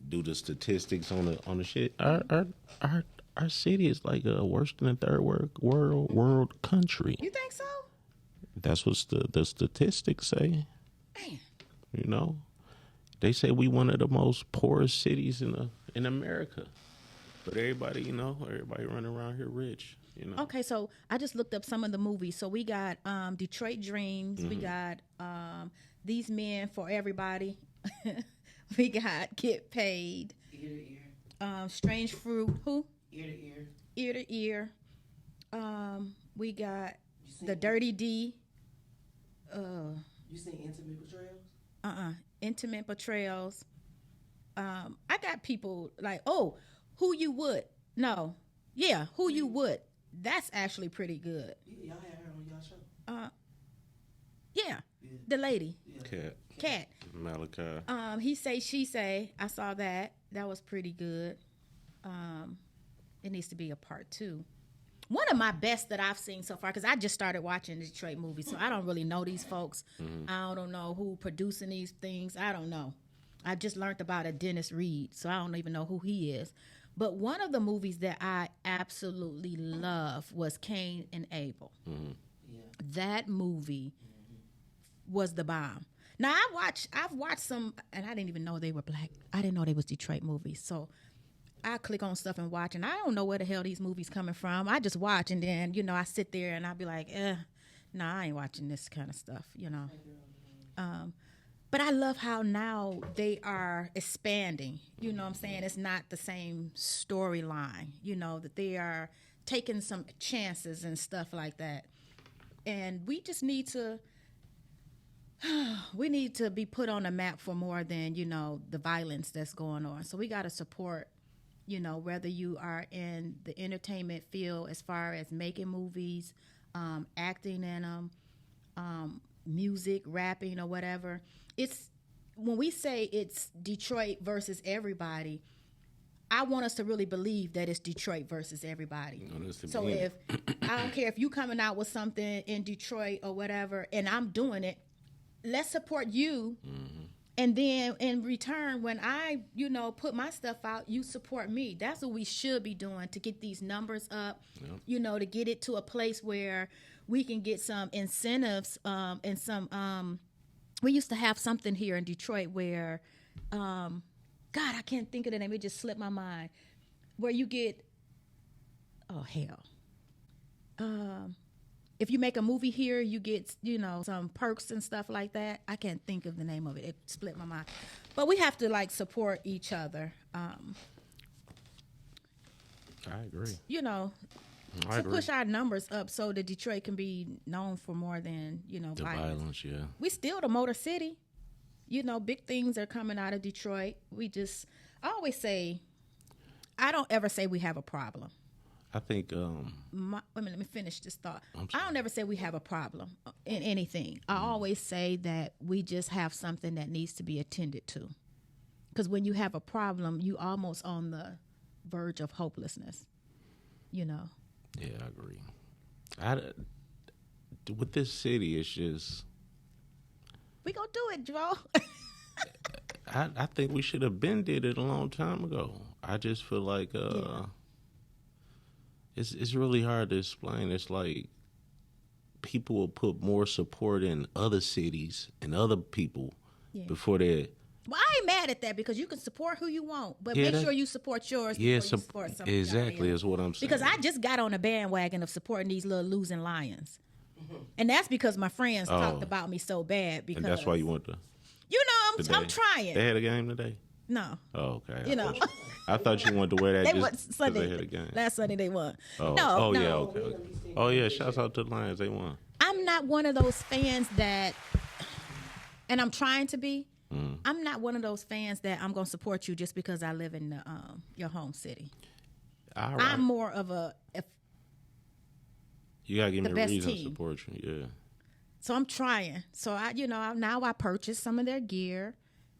do the statistics on the shit, our city is like worse than a third world country. You think so? That's what the statistics say. Man. They say we one of the most poorest cities in America, but everybody running around here rich. Okay, so I just looked up some of the movies. So we got Detroit Dreams. We got These Men for Everybody. We got Get Paid. Ear to ear. Strange Fruit. Who? Ear to ear. Ear to Ear. We got The Dirty D. You seen Intimate Betrayals? Intimate Betrayals. I got people like, Who You Would. No. Yeah, Who You Would. That's actually pretty good. Y'all had her on y'all show. Yeah. The lady. Yeah. Cat. Malachi. He Say, She Say. I saw that. That was pretty good. It needs to be a part 2. One of my best that I've seen so far, because I just started watching the Detroit movies, so I don't really know these folks. I don't know who producing these things. I don't know. I just learned about a Dennis Reed, so I don't even know who he is. But one of the movies that I absolutely love was Cain and Abel. Yeah. That movie was the bomb. Now I've watched some, and I didn't even know they were black. I didn't know they was Detroit movies. So I click on stuff and watch, and I don't know where the hell these movies coming from. I just watch, and then I sit there and I'll be like, nah, I ain't watching this kind of stuff, But I love how now they are expanding. You know what I'm saying? It's not the same storyline, that they are taking some chances and stuff like that. And we just need to be put on a map for more than, the violence that's going on. So we got to support, whether you are in the entertainment field as far as making movies, acting in them, music, rapping, or whatever. It's when we say it's Detroit versus everybody, I want us to really believe that it's Detroit versus everybody. So if I don't care if you coming out with something in Detroit or whatever, and I'm doing it, let's support you. Mm-hmm. And then in return, when I, put my stuff out, you support me. That's what we should be doing to get these numbers up, to get it to a place where we can get some incentives and some, we used to have something here in Detroit where, God, I can't think of the name. It just slipped my mind. Where you get, oh, hell. If you make a movie here, you get, some perks and stuff like that. I can't think of the name of it. It split my mind. But we have to, support each other. I agree. To push our numbers up so that Detroit can be known for more than, the violence, yeah. We still the Motor City. Big things are coming out of Detroit. I always say, I don't ever say we have a problem. I think. Wait a minute, let me finish this thought. I don't ever say we have a problem in anything. I always say that we just have something that needs to be attended to. Because when you have a problem, you almost on the verge of hopelessness. Yeah, I agree. With this city, it's just. We gonna do it, Joe. I think we should have been did it a long time ago. I just feel like. It's really hard to explain. It's like people will put more support in other cities and other people before they. Well, I ain't mad at that because you can support who you want, but make sure you support yours before you support somebody exactly else. Is what I'm saying. Because I just got on a bandwagon of supporting these little losing Lions, and that's because my friends talked about me so bad. Because and that's why you went to. I'm trying. They had a game today. No. Oh, okay. I thought you wanted to wear that. They won Sunday. They had a game. Last Sunday they won. Oh, no. Yeah. Okay. Oh yeah. Shouts out to the Lions. They won. I'm not one of those fans that, and I'm trying to be. I'm not one of those fans that I'm going to support you just because I live in your home city. All right. I'm more of you gotta give me a reason to support you. Yeah. So I'm trying. So now I purchase some of their gear.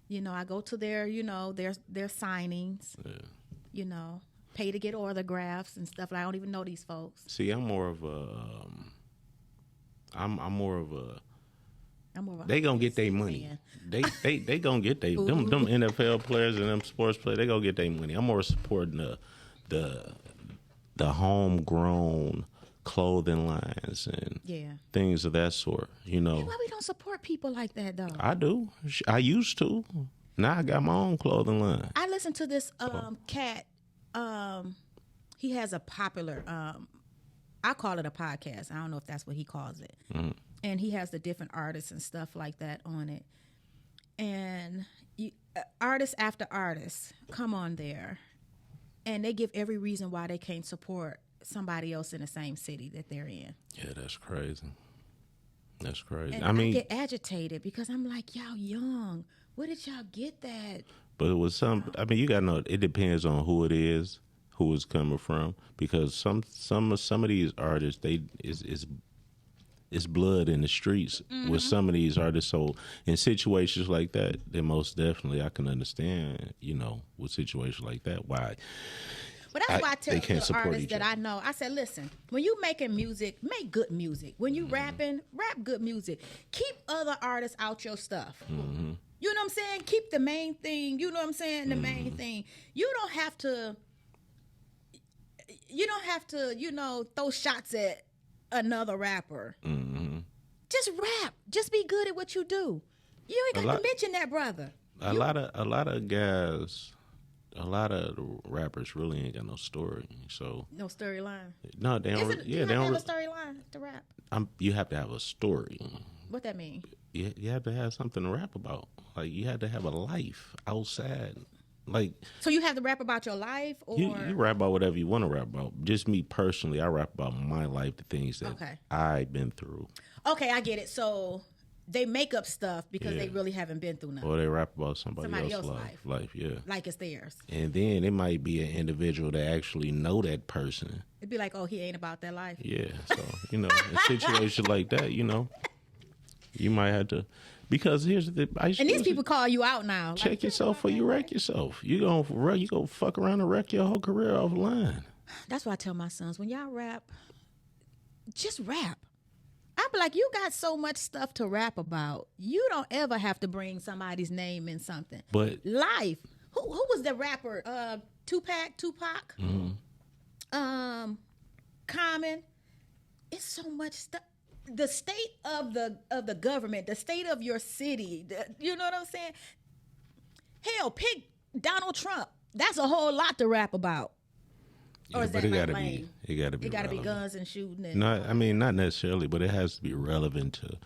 I go to their signings. Yeah. Pay to get autographs and stuff. I don't even know these folks. See, I'm more of a. I'm more of a. They gonna get their money. They gonna get them NFL players and them sports players. They gonna get their money. I'm more supporting the homegrown clothing lines and things of that sort. Why we don't support people like that though? I do. I used to. Now I got my own clothing line. I listened to this cat. He has a popular. I call it a podcast. I don't know if that's what he calls it. Mm-hmm. And he has the different artists and stuff like that on it. And artist after artist come on there, and they give every reason why they can't support somebody else in the same city that they're in. Yeah, that's crazy. That's crazy. And I get agitated because I'm like, y'all young. Where did y'all get that? But it was you gotta know it depends on who it is, who it's coming from. Because some of these artists, it's blood in the streets with some of these artists. So in situations like that, then most definitely I can understand, with situations like that, why. But that's why I tell the artists that I know, I said, listen, when you making music, make good music. When you rapping, rap good music. Keep other artists out your stuff. Mm-hmm. You know what I'm saying? Keep the main thing. You know what I'm saying? The main thing. You don't have to, throw shots at another rapper. Mm-hmm. Just rap. Just be good at what you do. You ain't got to mention that brother. A lot of guys, a lot of rappers really ain't got no story. So no storyline. No, they don't. They don't have a storyline to rap. You have to have a story. What that mean? You have to have something to rap about. Like you have to have a life outside. So you have to rap about your life, or you rap about whatever you want to rap about. Just me personally, I rap about my life, the things that I've been through. Okay, I get it. So they make up stuff because they really haven't been through nothing. Or they rap about somebody else's life, like it's theirs. And then it might be an individual that actually know that person. It'd be like, oh, he ain't about that life. Yeah, so in situations like that, You might have to, because here's the thing. And these people call you out now. Check like, yourself before you wreck yourself. You gonna fuck around and wreck your whole career offline. That's why I tell my sons, when y'all rap, just rap. I be like, you got so much stuff to rap about. You don't ever have to bring somebody's name in something. But life. Who was the rapper? Tupac. Common. It's so much stuff. The state of the government, the state of your city. You know what I'm saying? Hell, pick Donald Trump. That's a whole lot to rap about. yeah, Or is but that it like gotta lame? be. It gotta be. It got to be relevant. guns and shooting. And Not, I mean, not necessarily, but it has to be relevant to.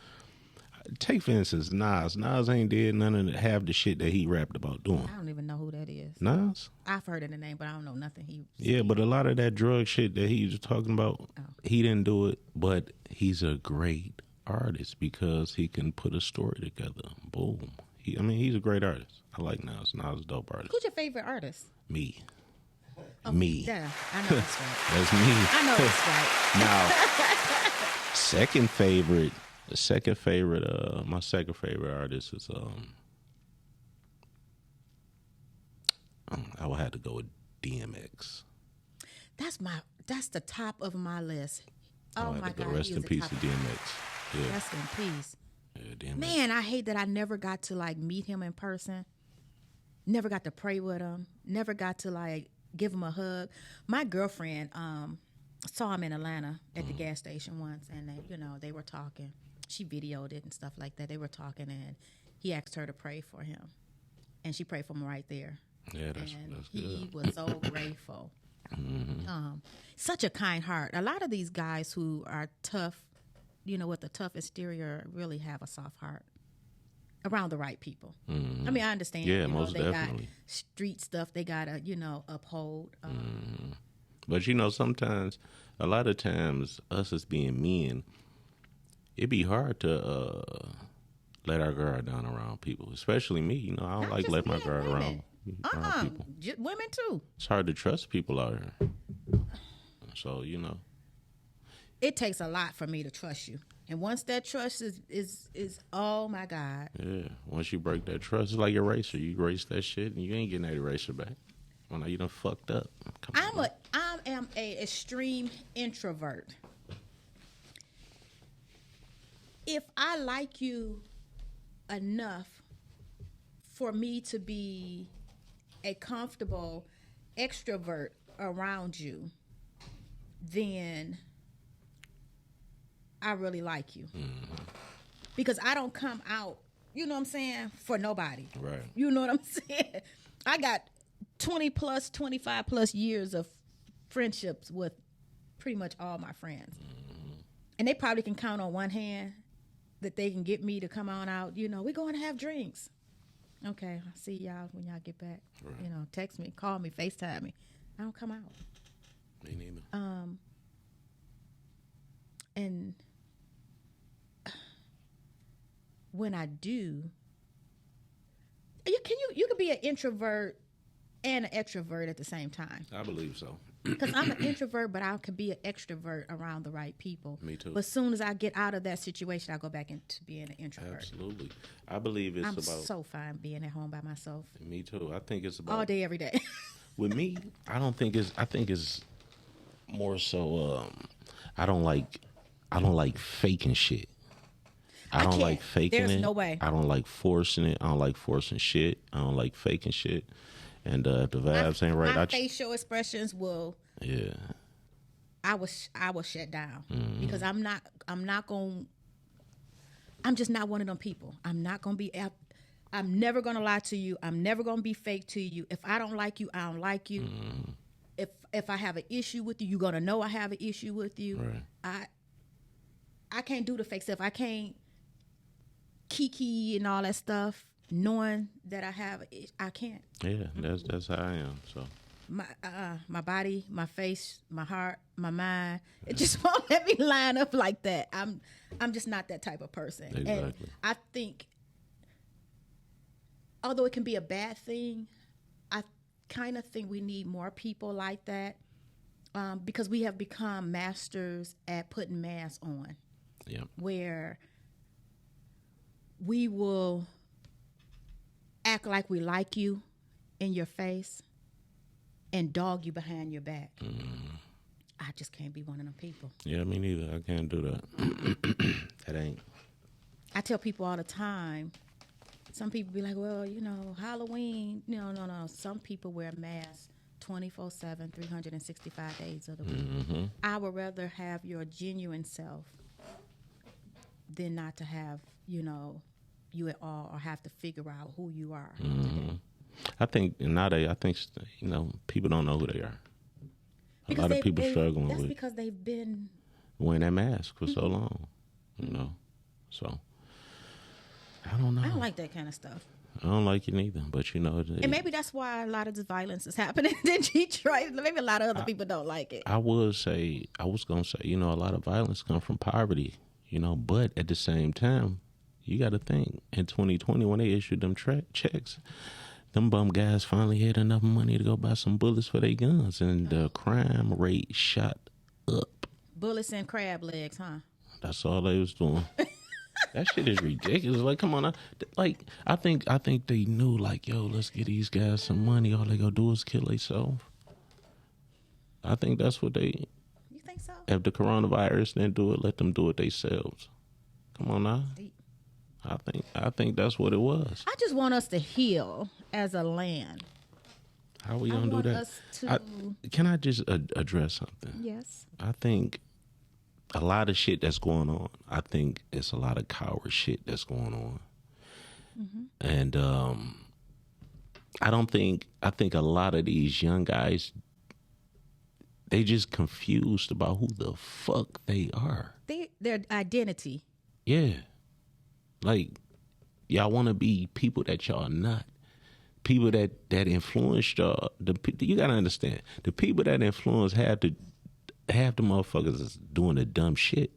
Take for instance, Nas. Nas ain't did none of half the shit that he rapped about doing. I don't even know who that is. Nas. I've heard of the name, but I don't know nothing. Yeah, but a lot of that drug shit that he was talking about, he didn't do it. But he's a great artist because he can put a story together. Boom. He's a great artist. I like Nas. Nas is a dope artist. Who's your favorite artist? Me. Oh, Me. Yeah, I know that's right. That's me. I know that's right. Now, my second favorite artist is I would have to go with DMX. That's the top of my list. Oh my God! Rest he in is the peace top to of- DMX. Yeah, Rest in peace. yeah, DMX. Man, I hate that I never got to like meet him in person. Never got to pray with him. Never got to like give him a hug. My girlfriend saw him in Atlanta at the gas station once, and they were talking. She videoed it and stuff like that. They were talking, and he asked her to pray for him, and she prayed for him right there. Yeah, that's good. He was so grateful. Such a kind heart. A lot of these guys who are tough, with a tough exterior, really have a soft heart around the right people. I mean, I understand. Yeah, most they definitely. got street stuff they gotta, uphold. But sometimes, a lot of times, us as being men, it'd be hard to let our guard down around people, especially me. I don't Not like just let my men, guard women. around people. Women too. It's hard to trust people out here. So It takes a lot for me to trust you, and once that trust is oh my God. yeah. Once you break that trust, it's like a eraser. You erase that shit, and you ain't getting that eraser back. Well, now you done fucked up. I am a extreme introvert. If I like you enough for me to be a comfortable extrovert around you, then I really like you. Because I don't come out, you know what I'm saying, for nobody. Right. You know what I'm saying? I got 20 plus, 25 plus years of friendships with pretty much all my friends. And they probably can count on one hand that they can get me to come on out. We're going to have drinks. Okay, I'll see y'all when y'all get back. Right. Text me, call me, FaceTime me. I don't come out. Me neither. And when I do, you can be an introvert and an extrovert at the same time. I believe so. Because I'm an introvert, but I could be an extrovert around the right people. Me too. But as soon as I get out of that situation, I go back into being an introvert. Absolutely. I believe it's I'm about. so fine being at home by myself Me too. I think it's about. all day, every day. With me, I think it's more so. I don't like faking shit. I don't can't. like faking There's it. no way. I don't like forcing it. I don't like forcing shit. I don't like faking shit. And if the vibes ain't right, my facial expressions will. Yeah. I will shut down because I'm just not one of them people. I'm not gonna be. I'm never gonna lie to you. I'm never gonna be fake to you. If I don't like you, I don't like you. If I have an issue with you, you're gonna know I have an issue with you. Right. I can't do the fake stuff. I can't kiki and all that stuff, knowing that I can't. Yeah, that's how I am. So My body, my face, my heart, my mind, it just won't let me line up like that. I'm just not that type of person. Exactly. And I think, although it can be a bad thing, I kind of think we need more people like that because we have become masters at putting masks on. yeah. Where we will act like we like you in your face and dog you behind your back. I just can't be one of them people. Yeah, me neither. I can't do that. That ain't. I tell people all the time, some people be like, well, Halloween. No. Some people wear masks 24/7, 365 days of the week. I would rather have your genuine self than not to have, you at all or have to figure out who you are today. I think nowadays, people don't know who they are. A lot of people struggling that's with because they've been wearing that mask for so long, So, I don't know. I don't like that kind of stuff. I don't like it neither, but and maybe that's why a lot of this violence is happening in Detroit. Maybe a lot of other people don't like it. I was going to say, a lot of violence comes from poverty, but at the same time, you got to think, in 2020, when they issued them checks, them bum guys finally had enough money to go buy some bullets for their guns, and the crime rate shot up. Bullets and crab legs, huh? That's all they was doing. That shit is ridiculous. Like, come on, I think they knew, like, yo, let's get these guys some money. All they gonna do is kill themselves. I think that's what they. You think so? If the coronavirus didn't do it, let them do it themselves. Come on now. I think that's what it was. I just want us to heal as a land. How are we gonna do that? Can I just address something? Yes. I think a lot of shit that's going on. I think it's a lot of coward shit that's going on. And I think a lot of these young guys, they just confused about who the fuck they are. Their identity. Yeah. Like, y'all want to be people that y'all not. People that influence y'all. You got to understand, the people that influence have the motherfuckers that's doing the dumb shit.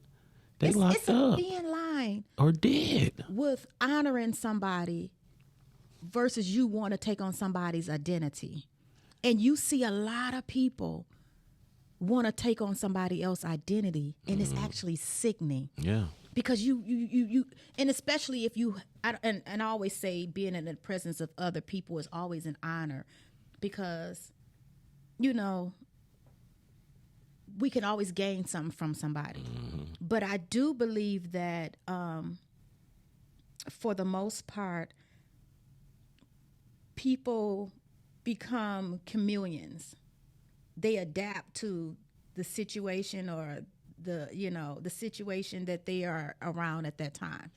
They locked up. It's a thin line. Or dead. With honoring somebody versus you want to take on somebody's identity. And you see a lot of people want to take on somebody else's identity, and it's actually sickening. Yeah. Because you and especially if and I always say being in the presence of other people is always an honor, because we can always gain something from somebody. But I do believe that for the most part, people become chameleons. They adapt to the situation or the situation that they are around at that time.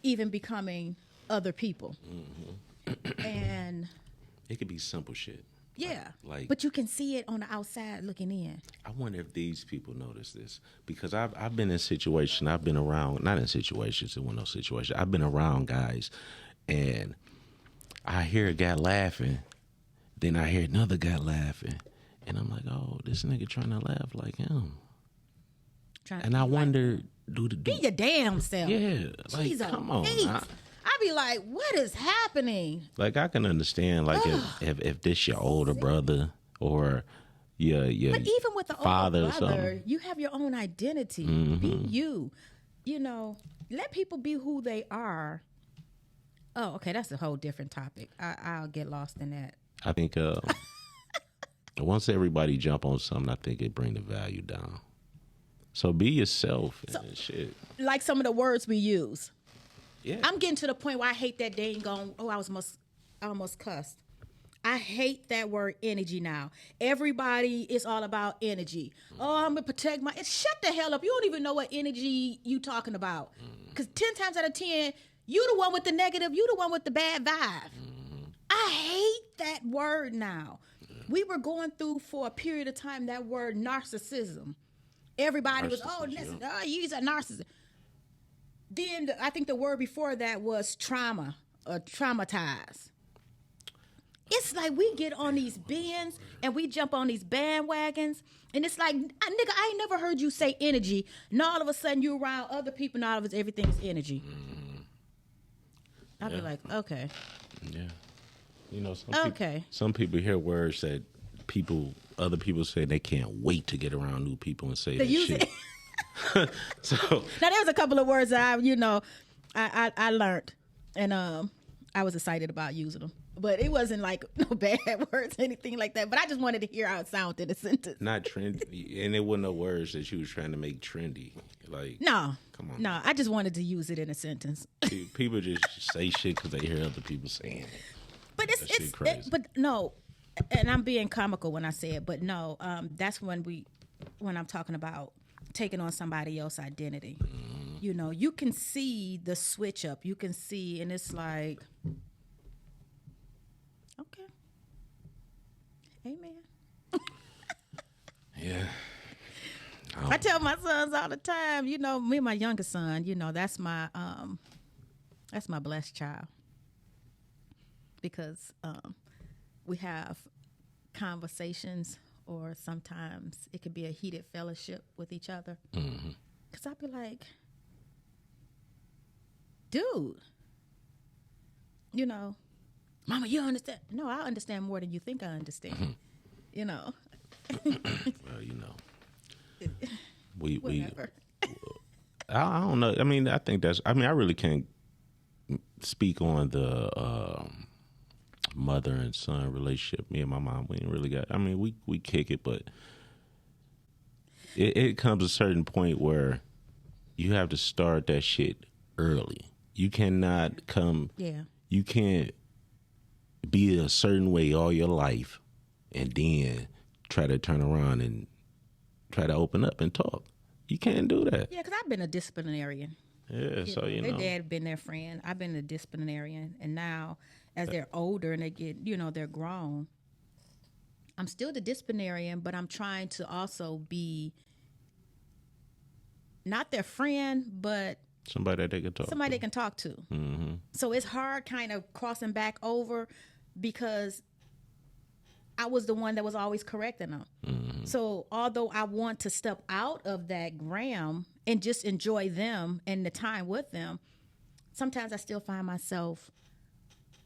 Even becoming other people. And it could be simple shit. Yeah. Like, but you can see it on the outside looking in. I wonder if these people notice this, because I've been in situations, I've been around, not in situations, it wasn't no situation. I've been around guys, and I hear a guy laughing, then I hear another guy laughing, and I'm like, oh, this nigga trying to laugh like him. And I wonder, be your damn self. Yeah, like, Jeez, come on. I be like, what is happening? Like, I can understand, like, if this your older brother or your but even with the father older brother, or something, you have your own identity. Be you. Let people be who they are. Oh, okay, that's a whole different topic. I'll get lost in that. I think once everybody jump on something, I think it bring the value down. So be yourself and shit. Like some of the words we use. Yeah. I'm getting to the point where I hate that dang gone. I almost cussed. I hate that word energy now. Everybody is all about energy. Oh, I'm going to protect shut the hell up. You don't even know what energy you talking about. Because 10 times out of 10, you the one with the negative. You the one with the bad vibe. I hate that word now. We were going through for a period of time that word narcissism. Everybody was, you's a narcissist. Then I think the word before that was trauma or traumatized. It's like we get on these bins and we jump on these bandwagons, and it's like, nigga, I ain't never heard you say energy. And all of a sudden you around other people, and all of us, everything's energy. I'll be like, okay. Yeah. Some people hear words that other people say they can't wait to get around new people and say that shit. So Now there was a couple of words that I learned, and I was excited about using them. But it wasn't like no bad words, anything like that. But I just wanted to hear how it sounded in a sentence. not trendy, and it wasn't no words that you was trying to make trendy. Like No, come on, no, I just wanted to use it in a sentence. people just say shit because they hear other people saying it. But That shit crazy. but no, and I'm being comical when I say it. But no, that's when I'm talking about taking on somebody else's identity. Mm-hmm. You can see the switch up. You can see, and it's like, okay, amen. Yeah. I tell my sons all the time, me and my youngest son, that's my blessed child. Because we have conversations, or sometimes it could be a heated fellowship with each other. Because I'd be like, dude, Mama, you understand? No, I understand more than you think I understand. Well, we Whatever. I don't know. I mean, I think I really can't speak on the mother and son relationship. Me and my mom, we ain't really got. I mean, we kick it, but it comes a certain point where you have to start that shit early. You cannot come. Yeah. You can't be a certain way all your life, and then try to turn around and try to open up and talk. You can't do that. Yeah, because I've been a disciplinarian. Yeah, so their dad been their friend. I've been a disciplinarian, and now as they're older and they get, they're grown, I'm still the disciplinarian, but I'm trying to also be not their friend, but somebody that they can talk. Somebody they can talk to. Mm-hmm. So it's hard, kind of crossing back over, because I was the one that was always correcting them. Mm-hmm. So although I want to step out of that gram and just enjoy them and the time with them, sometimes I still find myself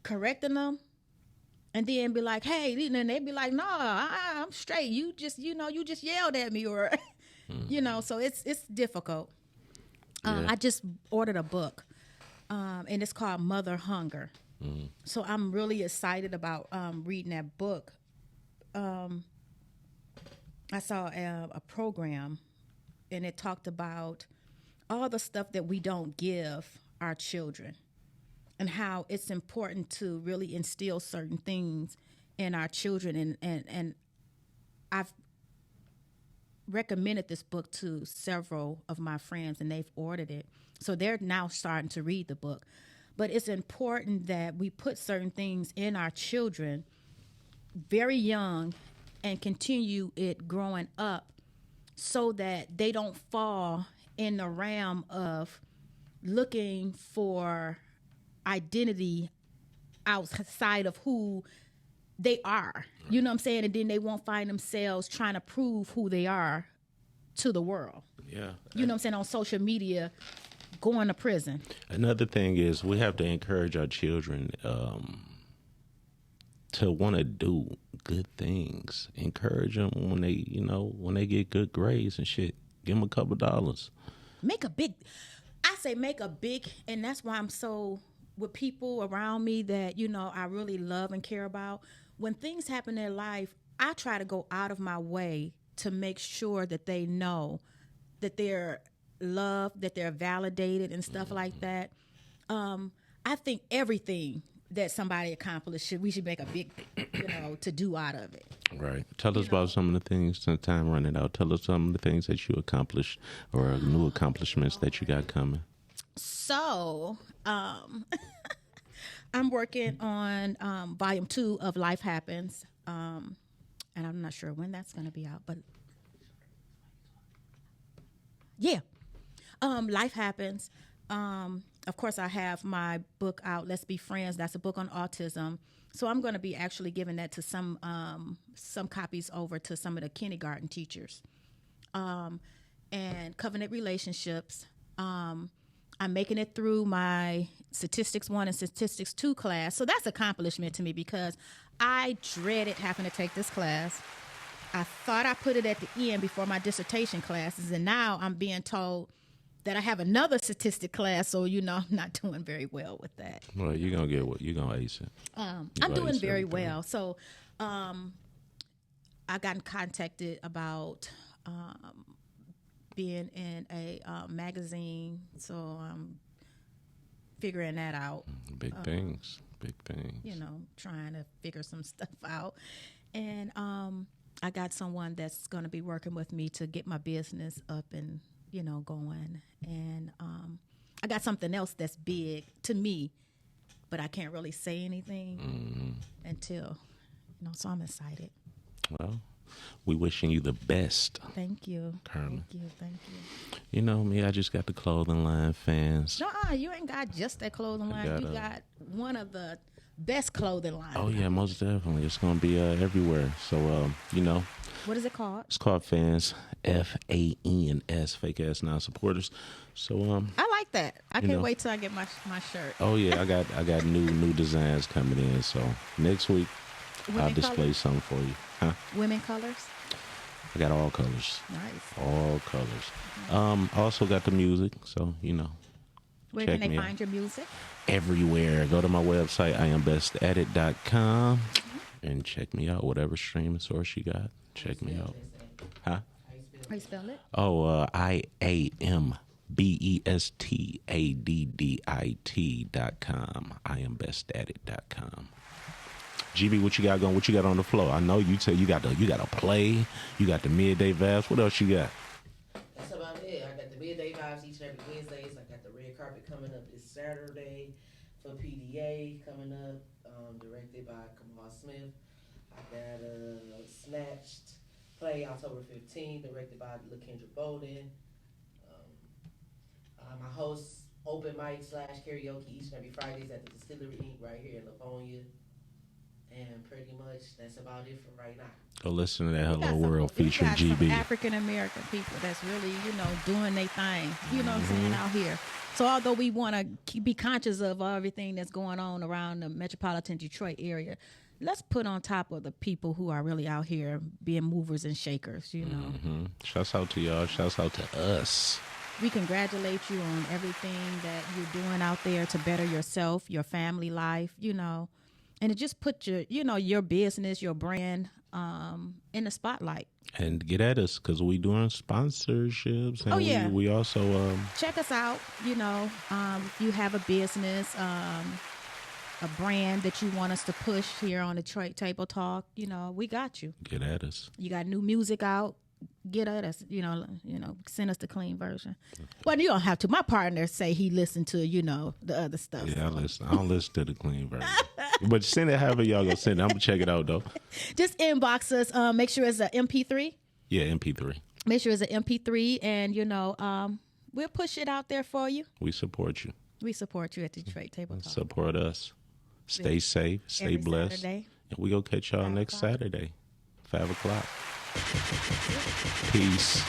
correcting them, and then be like, hey, and they'd be like, no, I'm straight. You just yelled at me, or, so it's difficult. Yeah. I just ordered a book, and it's called Mother Hunger. Mm-hmm. So I'm really excited about reading that book. I saw a program, and it talked about all the stuff that we don't give our children, and how it's important to really instill certain things in our children. And I've recommended this book to several of my friends, and they've ordered it. So they're now starting to read the book. But it's important that we put certain things in our children very young and continue it growing up, so that they don't fall in the realm of looking for identity outside of who they are. You know what I'm saying? And then they won't find themselves trying to prove who they are to the world. Yeah. You know what I'm saying? On social media, going to prison. Another thing is we have to encourage our children to want to do good things. Encourage them when they get good grades and shit. Give them a couple dollars. Make a big, and that's why I'm so with people around me that, I really love and care about. When things happen in their life, I try to go out of my way to make sure that they know that they're loved, that they're validated and stuff like that. I think everything that somebody accomplished, we should make a big, to do out of it. Right. Tell us about some of the things, since time running out. Tell us some of the things that you accomplished, or new accomplishments that you got coming. So, I'm working on volume 2 of Life Happens, and I'm not sure when that's going to be out, but yeah, Life Happens. Of course, I have my book out, Let's Be Friends. That's a book on autism. So I'm going to be actually giving that to some copies over to some of the kindergarten teachers. And Covenant Relationships. I'm making it through my Statistics 1 and Statistics 2 class. So that's accomplishment to me, because I dreaded having to take this class. I thought I put it at the end before my dissertation classes, and now I'm being told that I have another statistic class, so I'm not doing very well with that. Well, you're gonna get what you're gonna ace it. I'm doing very well. So I got contacted about being in a magazine, so I'm figuring that out. Big things. Trying to figure some stuff out. And I got someone that's going to be working with me to get my business up and, going. And I got something else that's big to me, but I can't really say anything until, so I'm excited. Well, we wishing you the best. Thank you. Carmen. Thank you. You know me, I just got the clothing line, fans. No, you ain't got just that clothing line. You got one of the best clothing lines. Oh, yeah, most definitely. It's going to be everywhere. So, What is it called? It's called Fans, FANS, Fake Ass Non-Supporters. So, I like that. I can't wait till I get my shirt. Oh, yeah, I got new designs coming in. So, next week, I'll display something for you. Huh? Women colors? I got all colors. Nice. All colors. Also got the music, so, Where can they find your music? Everywhere. Go to my website, iambestatit.com, and check me out. Whatever streaming source you got, check me out. Huh? How you spell it? Oh, iambestaddit.com. iambestatit.com. GB, what you got going? What you got on the floor? I know you got a play. You got the midday vibes. What else you got? That's about it. I got the midday vibes each and every Wednesdays. I got the red carpet coming up this Saturday for PDA coming up, directed by Kamal Smith. I got a Snatched play October 15th, directed by LaKendra Bolden. I host open mic / karaoke each and every Fridays at the Distillery Inc. right here in Livonia. And pretty much that's about it for right now. Go listen to that Hello World featuring GB. African American people that's really, doing their thing, what I'm saying, out here. So although we want to be conscious of everything that's going on around the Metropolitan Detroit area, let's put on top of the people who are really out here being movers and shakers, Shouts out to y'all. Shouts out to us. We congratulate you on everything that you're doing out there to better yourself, your family life, and it just put your business, your brand in the spotlight. And get at us because we doing sponsorships. And we also check us out. If you have a business, a brand that you want us to push here on Detroit Table Talk, we got you. Get at us. You got new music out. Get at us, send us the clean version. Well, you don't have to. My partner say he listened to, the other stuff. Yeah, I listen. I don't listen to the clean version. But send it however y'all gonna send it. I'm gonna check it out though. Just inbox us. Make sure it's an MP3. Yeah, MP3. Make sure it's an MP3, and we'll push it out there for you. We support you. We support you at Detroit Table Talk. Support us. Stay safe. Stay blessed. Saturday. And we gonna catch y'all next Saturday, 5 o'clock. Peace.